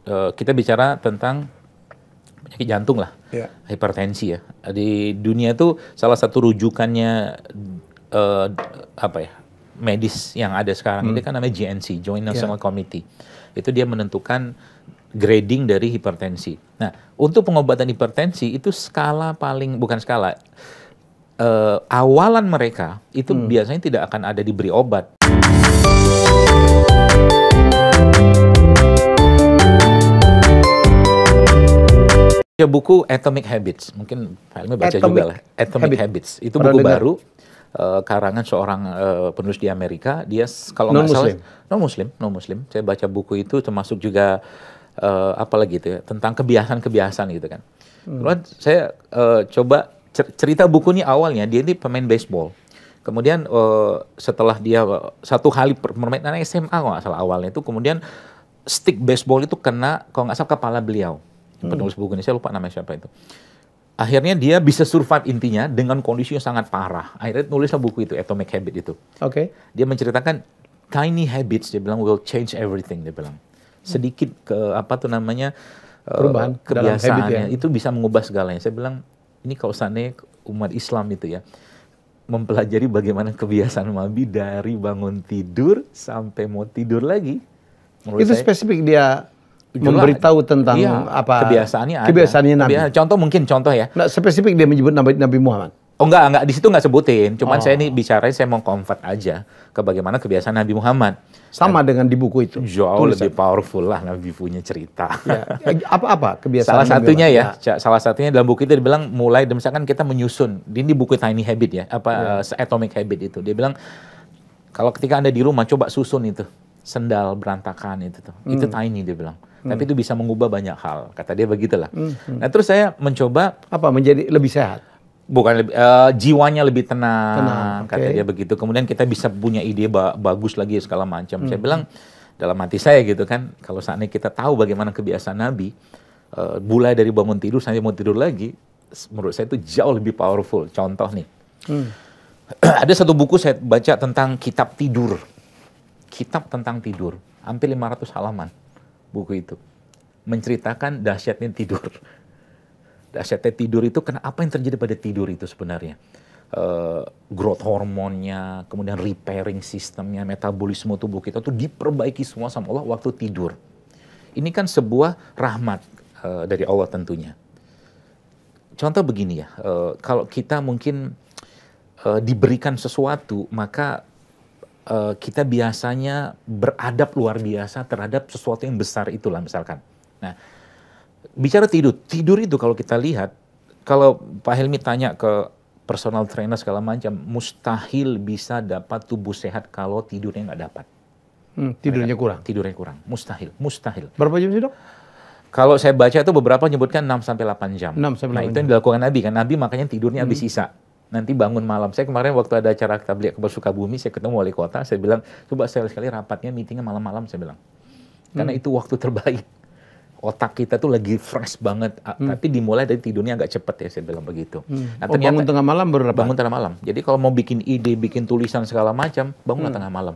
Kita bicara tentang penyakit jantung lah, hipertensi ya. Di dunia itu salah satu rujukannya medis yang ada sekarang itu kan namanya JNC, Joint National Committee. Itu dia menentukan grading dari hipertensi. Nah, untuk pengobatan hipertensi itu awalan mereka itu biasanya tidak akan ada diberi obat. Buku Atomic Habits, mungkin Pak Helmi baca juga lah. Atomic Habits, itu buku baru karangan seorang penulis di Amerika. Dia kalau nggak salah non Muslim. Saya baca buku itu termasuk juga tentang kebiasaan-kebiasaan gitu kan. Kemudian saya coba cerita buku ini awalnya dia ini pemain baseball. Kemudian setelah dia satu kali permainan SMA kalau nggak salah awalnya itu, kemudian stick baseball itu kena kalau nggak salah kepala beliau. Penulis buku ini, saya lupa namanya siapa itu. Akhirnya dia bisa survive intinya dengan kondisi yang sangat parah. Akhirnya nulislah buku itu, Atomic Habit itu. Dia menceritakan tiny habits, dia bilang will change everything, dia bilang. Sedikit perubahan kebiasaannya itu bisa mengubah segalanya. Saya bilang, ini kalau seandainya umat Islam itu ya, mempelajari bagaimana kebiasaan Nabi dari bangun tidur sampai mau tidur lagi. Itu spesifik dia memberitahu tentang kebiasaannya Nabi. Contoh ya. Nah, spesifik dia menyebut Nabi Muhammad. Oh enggak, di situ enggak sebutin. Cuman saya ini bicara, saya mau convert aja ke bagaimana kebiasaan Nabi Muhammad. Sama dengan di buku itu. Jauh lebih powerful lah Nabi punya cerita. Ya. Apa kebiasaan? Salah satunya dalam buku itu dia bilang mulai misalkan kita menyusun. Ini buku Tiny Habit ya, Atomic Habit itu. Dia bilang kalau ketika Anda di rumah coba susun itu sendal berantakan itu tuh. Itu tiny dia bilang. Tapi itu bisa mengubah banyak hal, kata dia begitulah. Nah terus saya mencoba menjadi lebih sehat. Bukan jiwanya lebih tenang, kata dia begitu. Kemudian kita bisa punya ide bagus lagi segala macam. Saya bilang dalam hati saya gitu kan, kalau saatnya kita tahu bagaimana kebiasaan Nabi, mulai dari bangun tidur sampai mau tidur lagi, menurut saya itu jauh lebih powerful. Contoh nih, ada satu buku saya baca tentang kitab tidur. Kitab tentang tidur, hampir 500 halaman buku itu. Menceritakan dahsyatnya tidur. Dahsyatnya tidur itu karena apa yang terjadi pada tidur itu sebenarnya. Growth hormonnya, kemudian repairing sistemnya, metabolisme tubuh kita tuh diperbaiki semua sama Allah waktu tidur. Ini kan sebuah rahmat dari Allah tentunya. Contoh begini ya, kalau kita mungkin diberikan sesuatu, maka kita biasanya beradab luar biasa terhadap sesuatu yang besar itulah misalkan. Nah, bicara tidur itu kalau kita lihat, kalau Pak Helmi tanya ke personal trainer segala macam, mustahil bisa dapat tubuh sehat kalau tidurnya nggak dapat. Tidurnya kurang, mustahil. Berapa jam sih dok? Kalau saya baca itu beberapa menyebutkan 6-8 jam. 6-8 nah itu yang dilakukan Nabi kan, Nabi makanya tidurnya habis sisa. Nanti bangun malam. Saya kemarin waktu ada acara tabligh ke Sukabumi, saya ketemu wali kota, saya bilang, coba sekali-sekali rapatnya, meetingnya malam-malam, saya bilang. Karena itu waktu terbaik. Otak kita tuh lagi fresh banget, tapi dimulai dari tidurnya agak cepat ya, saya bilang begitu. Nah, ternyata, bangun tengah malam baru rapat? Bangun tengah malam. Jadi kalau mau bikin ide, bikin tulisan segala macam, bangun tengah malam.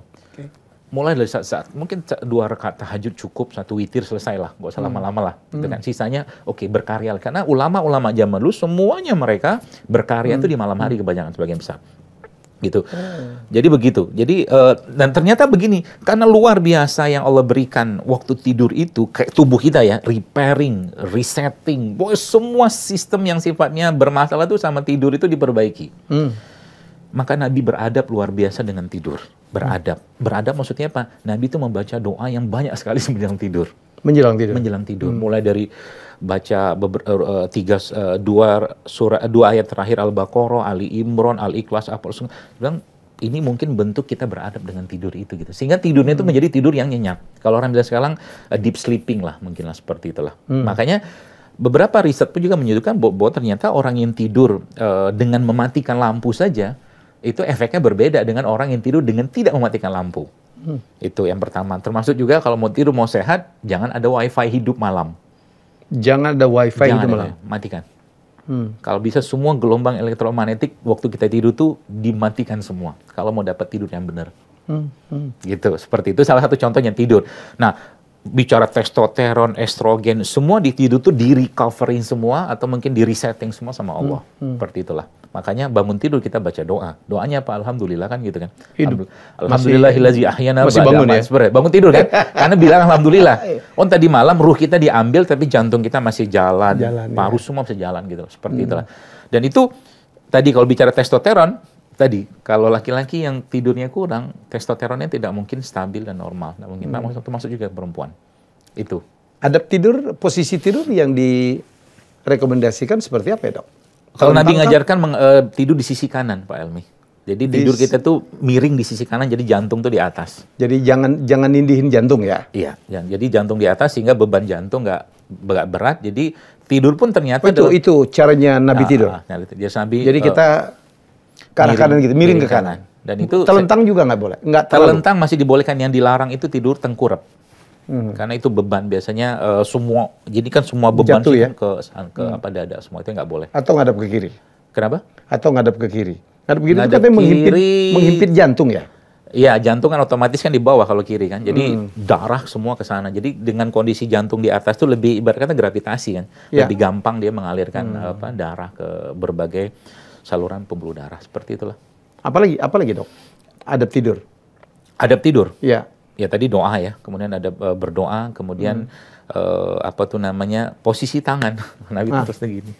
Mulai dari saat mungkin 2 rakaat tahajud cukup, 1 witir selesai lah, nggak usah lama-lama lah. Dengan sisanya, berkarya. Karena ulama-ulama zaman dulu semuanya mereka berkarya itu di malam hari kebanyakan sebagian besar. Gitu. Jadi begitu. Jadi dan ternyata begini, karena luar biasa yang Allah berikan waktu tidur itu kayak tubuh kita ya, repairing, resetting, semua sistem yang sifatnya bermasalah itu sama tidur itu diperbaiki. Maka Nabi beradab luar biasa dengan tidur. Beradab maksudnya apa? Nabi itu membaca doa yang banyak sekali menjelang tidur. Menjelang tidur. Mulai dari baca 2 ayat terakhir Al-Baqarah, Ali Imran, Al-Ikhlas, bilang ini mungkin bentuk kita beradab dengan tidur itu gitu. Sehingga tidurnya itu menjadi tidur yang nyenyak. Kalau orang bilang sekarang deep sleeping lah, mungkinlah seperti itulah. Makanya beberapa riset pun juga menunjukkan bahwa ternyata orang yang tidur dengan mematikan lampu saja, itu efeknya berbeda dengan orang yang tidur dengan tidak mematikan lampu. Itu yang pertama. Termasuk juga kalau mau tidur, mau sehat, jangan ada wifi hidup malam. Jangan ada wifi hidup malam? Matikan. Kalau bisa semua gelombang elektromagnetik waktu kita tidur tuh dimatikan semua. Kalau mau dapat tidur yang benar. Gitu, seperti itu salah satu contohnya tidur. Nah, bicara testosteron, estrogen, semua di tidur tuh di recovery semua atau mungkin di resetting semua sama Allah. Seperti itulah. Makanya bangun tidur kita baca doa. Doanya apa? Alhamdulillah kan gitu kan. Hidup. Alhamdulillahillazi ahyana masih bangun ya? Bangun tidur kan? Karena bilang alhamdulillah. Oh tadi malam ruh kita diambil tapi jantung kita masih jalan paru semua masih jalan gitu. Seperti itulah. Dan itu tadi kalau bicara testosteron, tadi kalau laki-laki yang tidurnya kurang, testosteronnya tidak mungkin stabil dan normal. Tidak mungkin. Termasuk juga perempuan. Itu. Adab tidur, posisi tidur yang direkomendasikan seperti apa ya, Dok? Kalau Nabi ngajarkan tidur di sisi kanan, Pak Elmi. Jadi tidur kita tuh miring di sisi kanan, jadi jantung tuh di atas. Jadi jangan nindihin jantung ya? Iya, jadi jantung di atas sehingga beban jantung nggak berat. Jadi tidur pun ternyata itu caranya Nabi tidur. Jadi kita ke arah kanan gitu, miring ke kanan. Dan itu telentang juga nggak boleh. Telentang masih dibolehkan, yang dilarang itu tidur tengkurap. Karena itu beban biasanya semua, jadi kan semua beban jatuh ya? ke apa dada semua itu nggak boleh. Atau ngadap ke kiri. Kenapa? Atau ngadap ke kiri. Ngadap ke kiri itu katanya menghimpit jantung ya? Iya, jantung kan otomatis kan di bawah kalau kiri kan. Jadi darah semua ke sana. Jadi dengan kondisi jantung di atas itu lebih ibaratnya gravitasi kan. Lebih gampang dia mengalirkan darah ke berbagai saluran pembuluh darah. Seperti itulah. Apalagi Dok? Adab tidur. Adab tidur? Iya. Ya tadi doa ya, kemudian ada berdoa, kemudian apa tuh namanya, posisi tangan. Nabi terus begini.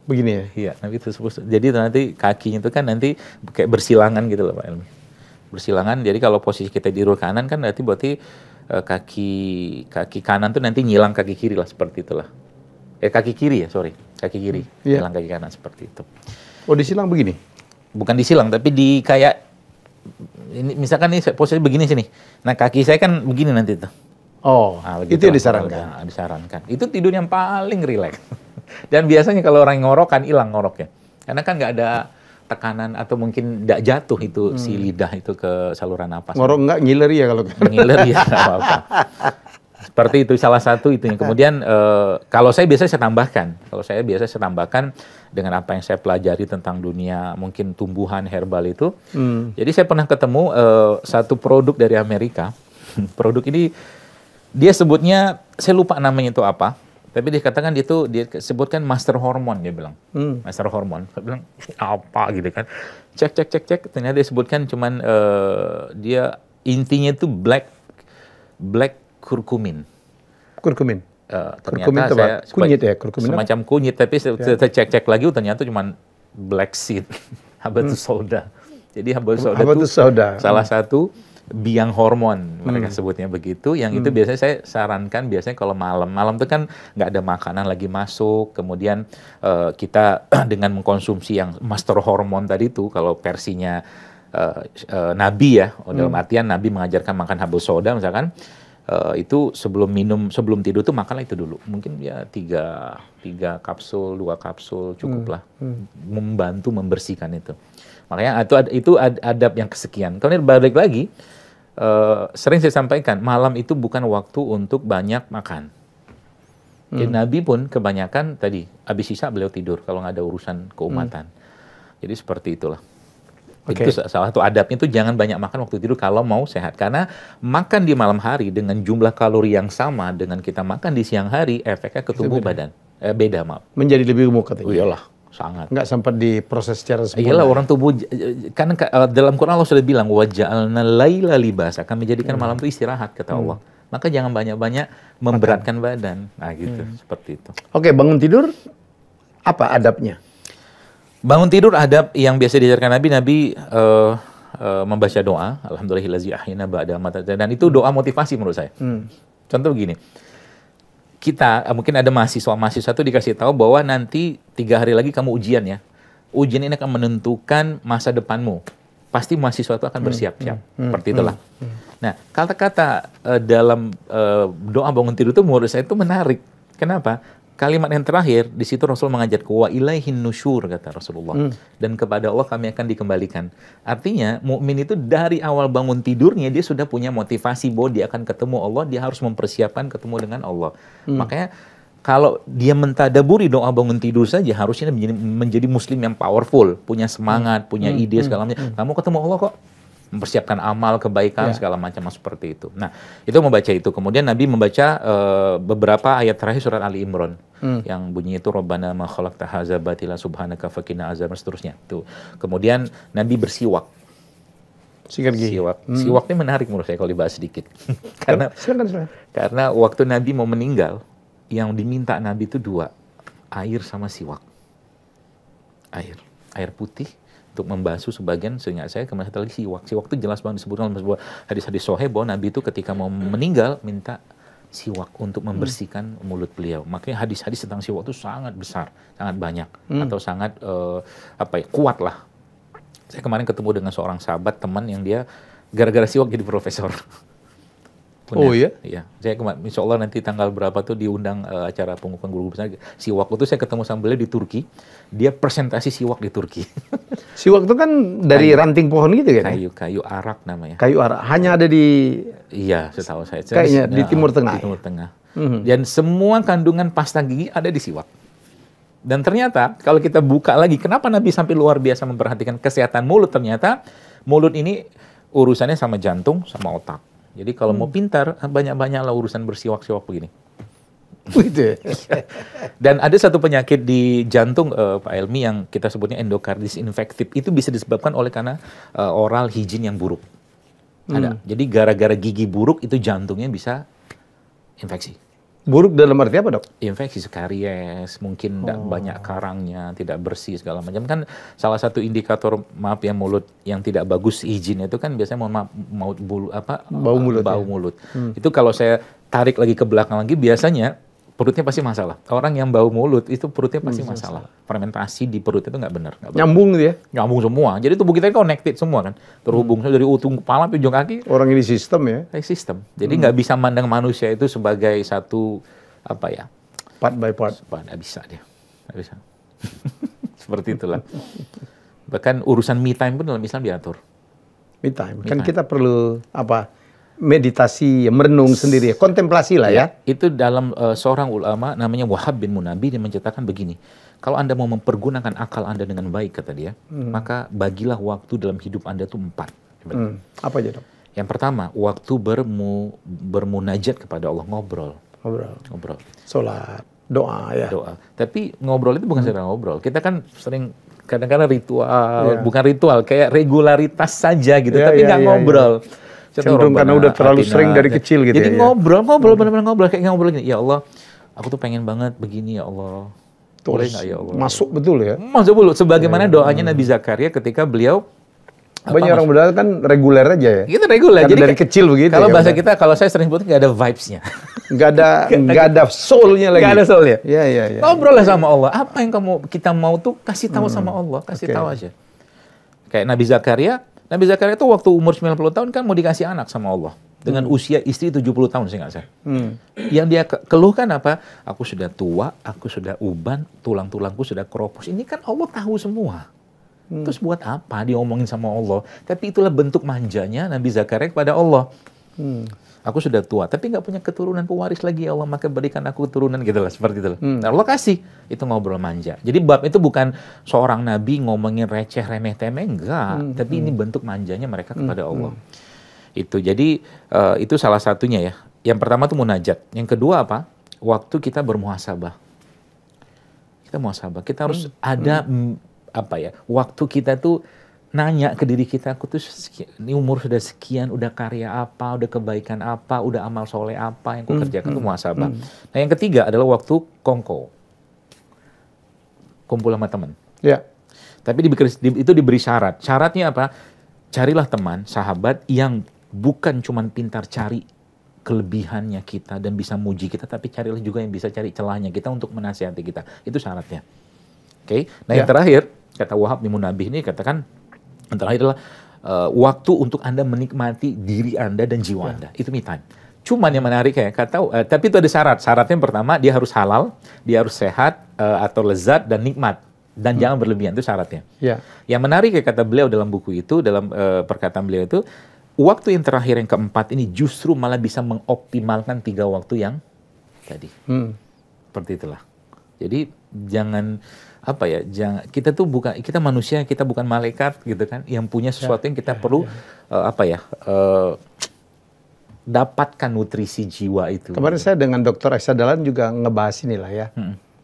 Begini ya? Iya, Nabi terus. Jadi nanti kakinya itu kan nanti kayak bersilangan gitu loh Pak Elmi. Bersilangan, jadi kalau posisi kita tidur kanan kan berarti kaki kanan tuh nanti nyilang kaki kiri lah, seperti itulah. Kaki kiri ya, sorry. Kaki kiri, nyilang kaki kanan, seperti itu. Oh disilang begini? Bukan disilang, tapi di kayak ini misalkan nih posisi begini sini. Nah kaki saya kan begini nanti tuh. Oh, itu yang disarankan. Disarankan. Itu tidur yang paling rileks. Dan biasanya kalau orang ngorok kan hilang ngoroknya. Karena kan nggak ada tekanan atau mungkin nggak jatuh itu si lidah itu ke saluran napas. Ngorok nggak, ngiler ya kalau. Ngiler ya nggak apa-apa. Seperti itu salah satu itu. Kemudian kalau saya biasanya saya tambahkan. Kalau saya biasanya saya tambahkan dengan apa yang saya pelajari tentang dunia mungkin tumbuhan herbal itu. Jadi saya pernah ketemu satu produk dari Amerika. Produk ini dia sebutnya, saya lupa namanya itu apa. Tapi dia katakan dia sebutkan master hormone, dia bilang. Master hormone. Saya bilang apa gitu kan. Cek. Ternyata dia sebutkan cuman dia intinya itu black kurkumin. Kurkumin. Ternyata saya kunyit ya, kurkumin semacam kunyit, tapi saya cek lagi ternyata cuma black seed, habatus sauda. Jadi habatus sauda itu salah satu biang hormon, mereka sebutnya begitu. Yang itu biasanya saya sarankan biasanya kalau malam itu kan nggak ada makanan lagi masuk, kemudian kita dengan mengkonsumsi yang master hormon tadi itu, kalau versinya Nabi ya, dalam artian Nabi mengajarkan makan habatus sauda misalkan. Itu sebelum tidur tuh makanlah itu dulu. Mungkin ya 3 kapsul, 2 kapsul cukuplah. Membantu membersihkan itu. Makanya itu adab yang kesekian. Kemudian balik lagi, sering saya sampaikan, malam itu bukan waktu untuk banyak makan. Jadi Nabi pun kebanyakan tadi, habis sisa beliau tidur kalau nggak ada urusan keumatan. Jadi seperti itulah. Itu salah satu adabnya itu jangan banyak makan waktu tidur kalau mau sehat. Karena makan di malam hari dengan jumlah kalori yang sama dengan kita makan di siang hari, efeknya ke tubuh badan. Beda, maaf. Menjadi lebih gemuk katanya. Iyalah, sangat. Nggak sempat diproses secara sempurna. Iyalah, orang tubuh, karena dalam Quran Allah sudah bilang, waja'alna laila libasa, kami menjadikan malam itu istirahat, kata Allah. Maka jangan banyak-banyak memberatkan badan. Nah gitu, seperti itu. Oke, bangun tidur, apa adabnya? Bangun tidur adab yang biasa diajarkan Nabi membaca doa, alhamdulillahillazi ahyana ba'da mata, dan itu doa motivasi menurut saya. Contoh begini, kita mungkin ada mahasiswa itu dikasih tahu bahwa nanti 3 hari lagi kamu ujian ya. Ujian ini akan menentukan masa depanmu. Pasti mahasiswa itu akan bersiap-siap. Seperti itulah. Nah, kata-kata dalam doa bangun tidur itu menurut saya itu menarik. Kenapa? Kalimat yang terakhir, di situ Rasul mengajar wa ilaihin nusyur, kata Rasulullah. Dan kepada Allah kami akan dikembalikan. Artinya, mukmin itu dari awal bangun tidurnya, dia sudah punya motivasi bahwa dia akan ketemu Allah, dia harus mempersiapkan ketemu dengan Allah. Makanya, kalau dia mentadaburi doa bangun tidur saja, harusnya menjadi muslim yang powerful, punya semangat, punya ide segala macam. Kamu ketemu Allah kok. mempersiapkan amal kebaikan segala macam seperti itu. Nah, itu membaca itu. Kemudian Nabi membaca beberapa ayat terakhir surat Ali Imran yang bunyinya itu Rabbana ma khalaqta hadza batila subhanaka faqina azab, seterusnya. Tuh. Kemudian Nabi bersiwak. Sikat gigi. Siwak ini menarik menurut saya kalau dibahas sedikit. Karena waktu Nabi mau meninggal, yang diminta Nabi itu 2, air sama siwak. Air putih untuk membasuh sebagian, seingat saya kemudian satu lagi siwak. Siwak itu jelas banget disebutkan dalam sebuah hadis-hadis sahih bahwa Nabi itu ketika mau meninggal minta siwak untuk membersihkan mulut beliau. Makanya hadis-hadis tentang siwak itu sangat besar, sangat banyak atau sangat kuat lah. Saya kemarin ketemu dengan seorang sahabat teman yang dia gara-gara siwak jadi profesor. Oh iya? Iya. Saya kemarin, insya Allah nanti tanggal berapa tuh diundang acara pengukuhan guru besar siwak itu, saya ketemu sama beliau di Turki. Dia presentasi siwak di Turki. Siwak itu kan dari ranting pohon gitu kan? Kayu arak namanya. Kayu arak. Hanya ada di... Iya, setahu saya. Kayaknya di Timur Tengah. Di Timur Tengah. Dan semua kandungan pasta gigi ada di siwak. Dan ternyata kalau kita buka lagi, kenapa Nabi sampai luar biasa memperhatikan kesehatan mulut? Ternyata mulut ini urusannya sama jantung, sama otak. Jadi kalau mau pintar, banyak-banyaklah urusan bersiwak-siwak begini. Dan ada satu penyakit di jantung, Pak Helmi, yang kita sebutnya endokarditis infektif. Itu bisa disebabkan oleh karena oral hygiene yang buruk. Ada. Jadi gara-gara gigi buruk itu jantungnya bisa infeksi. Buruk dalam arti apa, Dok? Infeksi, karies, mungkin banyak karangnya, tidak bersih segala macam. Kan salah satu indikator mulut yang tidak bagus hygiene itu kan biasanya bau mulut. Itu kalau saya tarik lagi ke belakang lagi, biasanya perutnya pasti masalah. Orang yang bau mulut itu perutnya pasti masalah. Fermentasi di perut itu nggak benar. Nyambung gitu ya? Nyambung semua. Jadi tubuh kita connected semua kan. Terhubung dari ujung kepala sampai ujung kaki. Orang ini sistem ya? Sistem. Jadi nggak bisa mandang manusia itu sebagai satu, part by part. Nggak bisa dia. Nggak bisa. Seperti itulah. Bahkan urusan me time pun dalam Islam diatur. Me time. Kan kita perlu meditasi, merenung sendiri, kontemplasi lah ya. Itu dalam seorang ulama namanya Wahab bin Munabbih, dia menceritakan begini. Kalau Anda mau mempergunakan akal Anda dengan baik, kata dia, maka bagilah waktu dalam hidup Anda itu 4. Apa aja, Dok? Yang pertama, waktu bermunajat kepada Allah, ngobrol. Sholat, doa ya. Doa. Tapi ngobrol itu bukan sekedar ngobrol. Kita kan sering kadang-kadang ritual, bukan ritual, kayak regularitas saja gitu, tapi nggak ngobrol. Cenderung karena udah terlalu sering dari kecil gitu. Jadi ngobrol, benar-benar ngobrol, kayak ngobrol gini. Ya Allah, aku tuh pengen banget begini ya Allah. Boleh nggak ya Allah? Masuk betul ya? Masuk dulu. Sebagaimana doanya Nabi Zakaria ketika beliau banyak orang berdoa kan reguler aja ya. Kita reguler. Jadi dari kecil begitu. Kalau bahasa kita, kalau saya sering sebut nggak ada vibes-nya. Nggak ada soul-nya lagi. Nggak ada soul-nya. Iya. Ngobrol lah sama Allah. Apa yang kita mau tuh kasih tahu sama Allah. Kasih tahu aja. Kayak Nabi Zakaria. Nabi Zakaria itu waktu umur 90 tahun kan mau dikasih anak sama Allah. Dengan usia istri 70 tahun, saya nggak salah. Yang dia keluhkan apa? Aku sudah tua, aku sudah uban, tulang-tulangku sudah keropos. Ini kan Allah tahu semua. Terus buat apa dia omongin sama Allah? Tapi itulah bentuk manjanya Nabi Zakaria kepada Allah. Aku sudah tua, tapi nggak punya keturunan pewaris lagi ya Allah, maka berikan aku keturunan gitu lah, seperti itu. Nah, Allah kasih, itu ngobrol manja. Jadi bab itu bukan seorang nabi ngomongin receh, remeh, temeh, enggak. Tapi ini bentuk manjanya mereka kepada Allah. Itu, jadi itu salah satunya ya. Yang pertama tuh munajat. Yang kedua apa? Waktu kita bermuhasabah. Kita muhasabah, kita harus ada waktu kita tuh nanya ke diri kita, aku tuh ini umur sudah sekian, udah karya apa, udah kebaikan apa, udah amal soleh apa yang aku kerjakan, itu muhasabah. Nah yang ketiga adalah waktu kongko, kumpul sama teman. Ya. Tapi itu diberi syarat. Syaratnya apa? Carilah teman, sahabat yang bukan cuman pintar cari kelebihannya kita dan bisa muji kita, tapi carilah juga yang bisa cari celahnya kita untuk menasihati kita. Itu syaratnya. Oke. Nah yang terakhir, kata Wahab bin Munabbih ini katakan, yang terakhir adalah waktu untuk Anda menikmati diri Anda dan jiwa Anda. Itu me time. Cuman yang menarik ya, tapi itu ada syarat. Syaratnya yang pertama, dia harus halal, dia harus sehat atau lezat dan nikmat. Dan jangan berlebihan, itu syaratnya. Yang menarik ya, kata beliau dalam buku itu, dalam perkataan beliau itu, waktu yang terakhir yang keempat ini justru malah bisa mengoptimalkan 3 waktu yang tadi. Seperti itulah. Jadi jangan apa ya, jangan, kita tuh bukan, kita manusia, kita bukan malaikat gitu kan, yang punya sesuatu yang kita perlu dapatkan nutrisi jiwa itu. Kemarin saya dengan Dr. Esa Dahlan juga ngebahas inilah ya.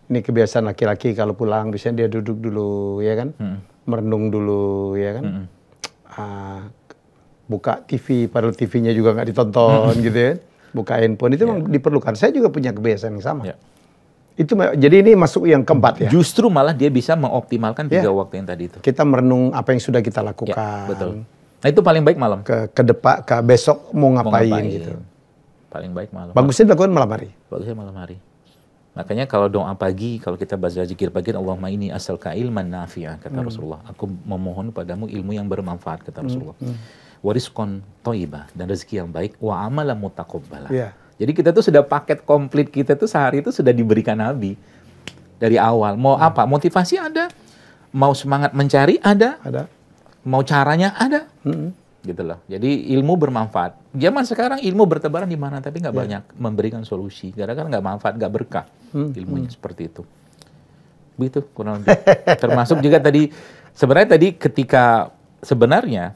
Ini kebiasaan laki-laki kalau pulang biasanya dia duduk dulu ya kan, merenung dulu ya kan, buka TV padahal TV-nya juga nggak ditonton gitu ya, buka handphone itu memang diperlukan. Saya juga punya kebiasaan yang sama. Itu jadi ini masuk yang keempat ya. Justru malah dia bisa mengoptimalkan 3 waktu yang tadi itu. Kita merenung apa yang sudah kita lakukan. Ya, betul. Nah itu paling baik malam. Ke depan, ke besok mau ngapain gitu. Paling baik malam. Bagusnya dilakukan malam hari. Bagusnya malam hari. Makanya kalau doa pagi, kalau kita baca zikir pagi, Allahumma inni as'aluka ilman nafi'ah, kata Rasulullah. Aku memohon padamu ilmu yang bermanfaat, kata Rasulullah. Wa rizqan thayyibah, dan rezeki yang baik, wa amalan mutaqabbala. Jadi kita tuh sudah paket komplit, kita tuh sehari itu sudah diberikan Nabi. Dari awal. Mau apa? Motivasi ada. Mau semangat mencari ada. Mau caranya ada. Gitu loh. Jadi ilmu bermanfaat. Zaman sekarang ilmu bertebaran di mana, tapi nggak banyak memberikan solusi. Gara-gara nggak manfaat, nggak berkah ilmunya seperti itu. Begitu kurang lebih. Termasuk juga tadi, sebenarnya tadi ketika sebenarnya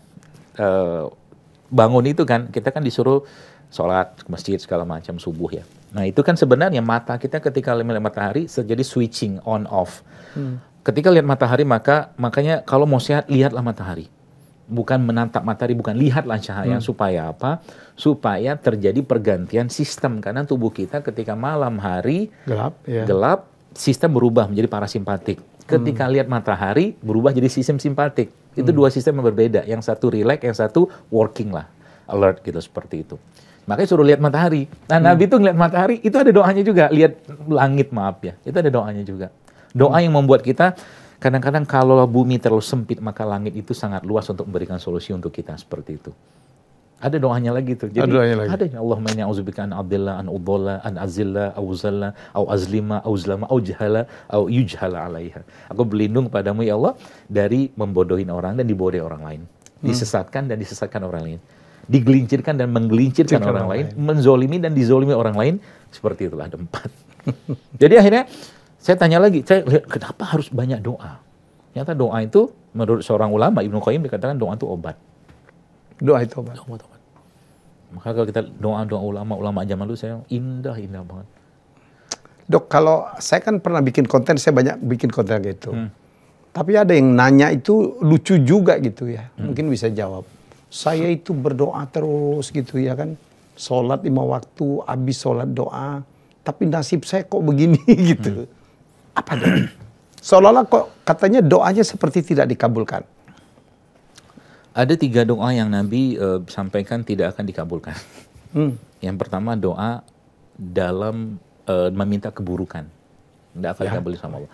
bangun itu kan, kita kan disuruh sholat ke masjid segala macam subuh ya. Nah itu kan sebenarnya mata kita ketika melihat matahari jadi switching on off. Ketika lihat matahari makanya kalau mau sehat lihatlah matahari. Bukan menatap matahari, bukan lihatlah cahaya. Supaya apa? Supaya terjadi pergantian sistem. Karena tubuh kita ketika malam hari gelap, sistem berubah menjadi parasimpatik. Ketika lihat matahari berubah jadi sistem simpatik. Itu 2 sistem yang berbeda. Yang satu relax, yang satu working lah, alert gitu, seperti itu. Makanya suruh lihat matahari. Nah Nabi itu ngeliat matahari, itu ada doanya juga. Lihat langit, maaf ya, itu ada doanya juga. Doa yang membuat kita kadang-kadang kalau bumi terlalu sempit, maka langit itu sangat luas untuk memberikan solusi untuk kita, seperti itu. Ada doanya lagi tuh. Jadi ada Allahumma inni a'udzubika an adilla, an udalla, an azilla, au zalla, au azlima, au zlama, au jahala, au yujhala alaiha. Aku berlindung padamu ya Allah dari membodohin orang dan dibodohi orang lain. Disesatkan dan disesatkan orang lain. Digelincirkan dan menggelincirkan orang lain. Menzolimi dan dizolimi orang lain. Seperti itulah, ada 4. Jadi akhirnya saya tanya lagi, saya lihat kenapa harus banyak doa? Ternyata doa itu menurut seorang ulama, Ibnu Qayyim dikatakan doa itu obat. Doa itu obat. Obat. Maka kalau kita doa ulama zaman dulu saya indah banget. Dok, kalau saya kan pernah bikin konten, saya banyak bikin konten gitu. Tapi ada yang nanya itu lucu juga gitu ya. Mungkin bisa jawab. Saya itu berdoa terus gitu ya kan. Sholat 5 waktu, habis sholat doa. Tapi nasib saya kok begini gitu. Apa dong? Seolah-olah kok katanya doanya seperti tidak dikabulkan. Ada 3 doa yang Nabi sampaikan tidak akan dikabulkan. Yang pertama doa dalam meminta keburukan. Tidak akan dikabulkan sama Allah.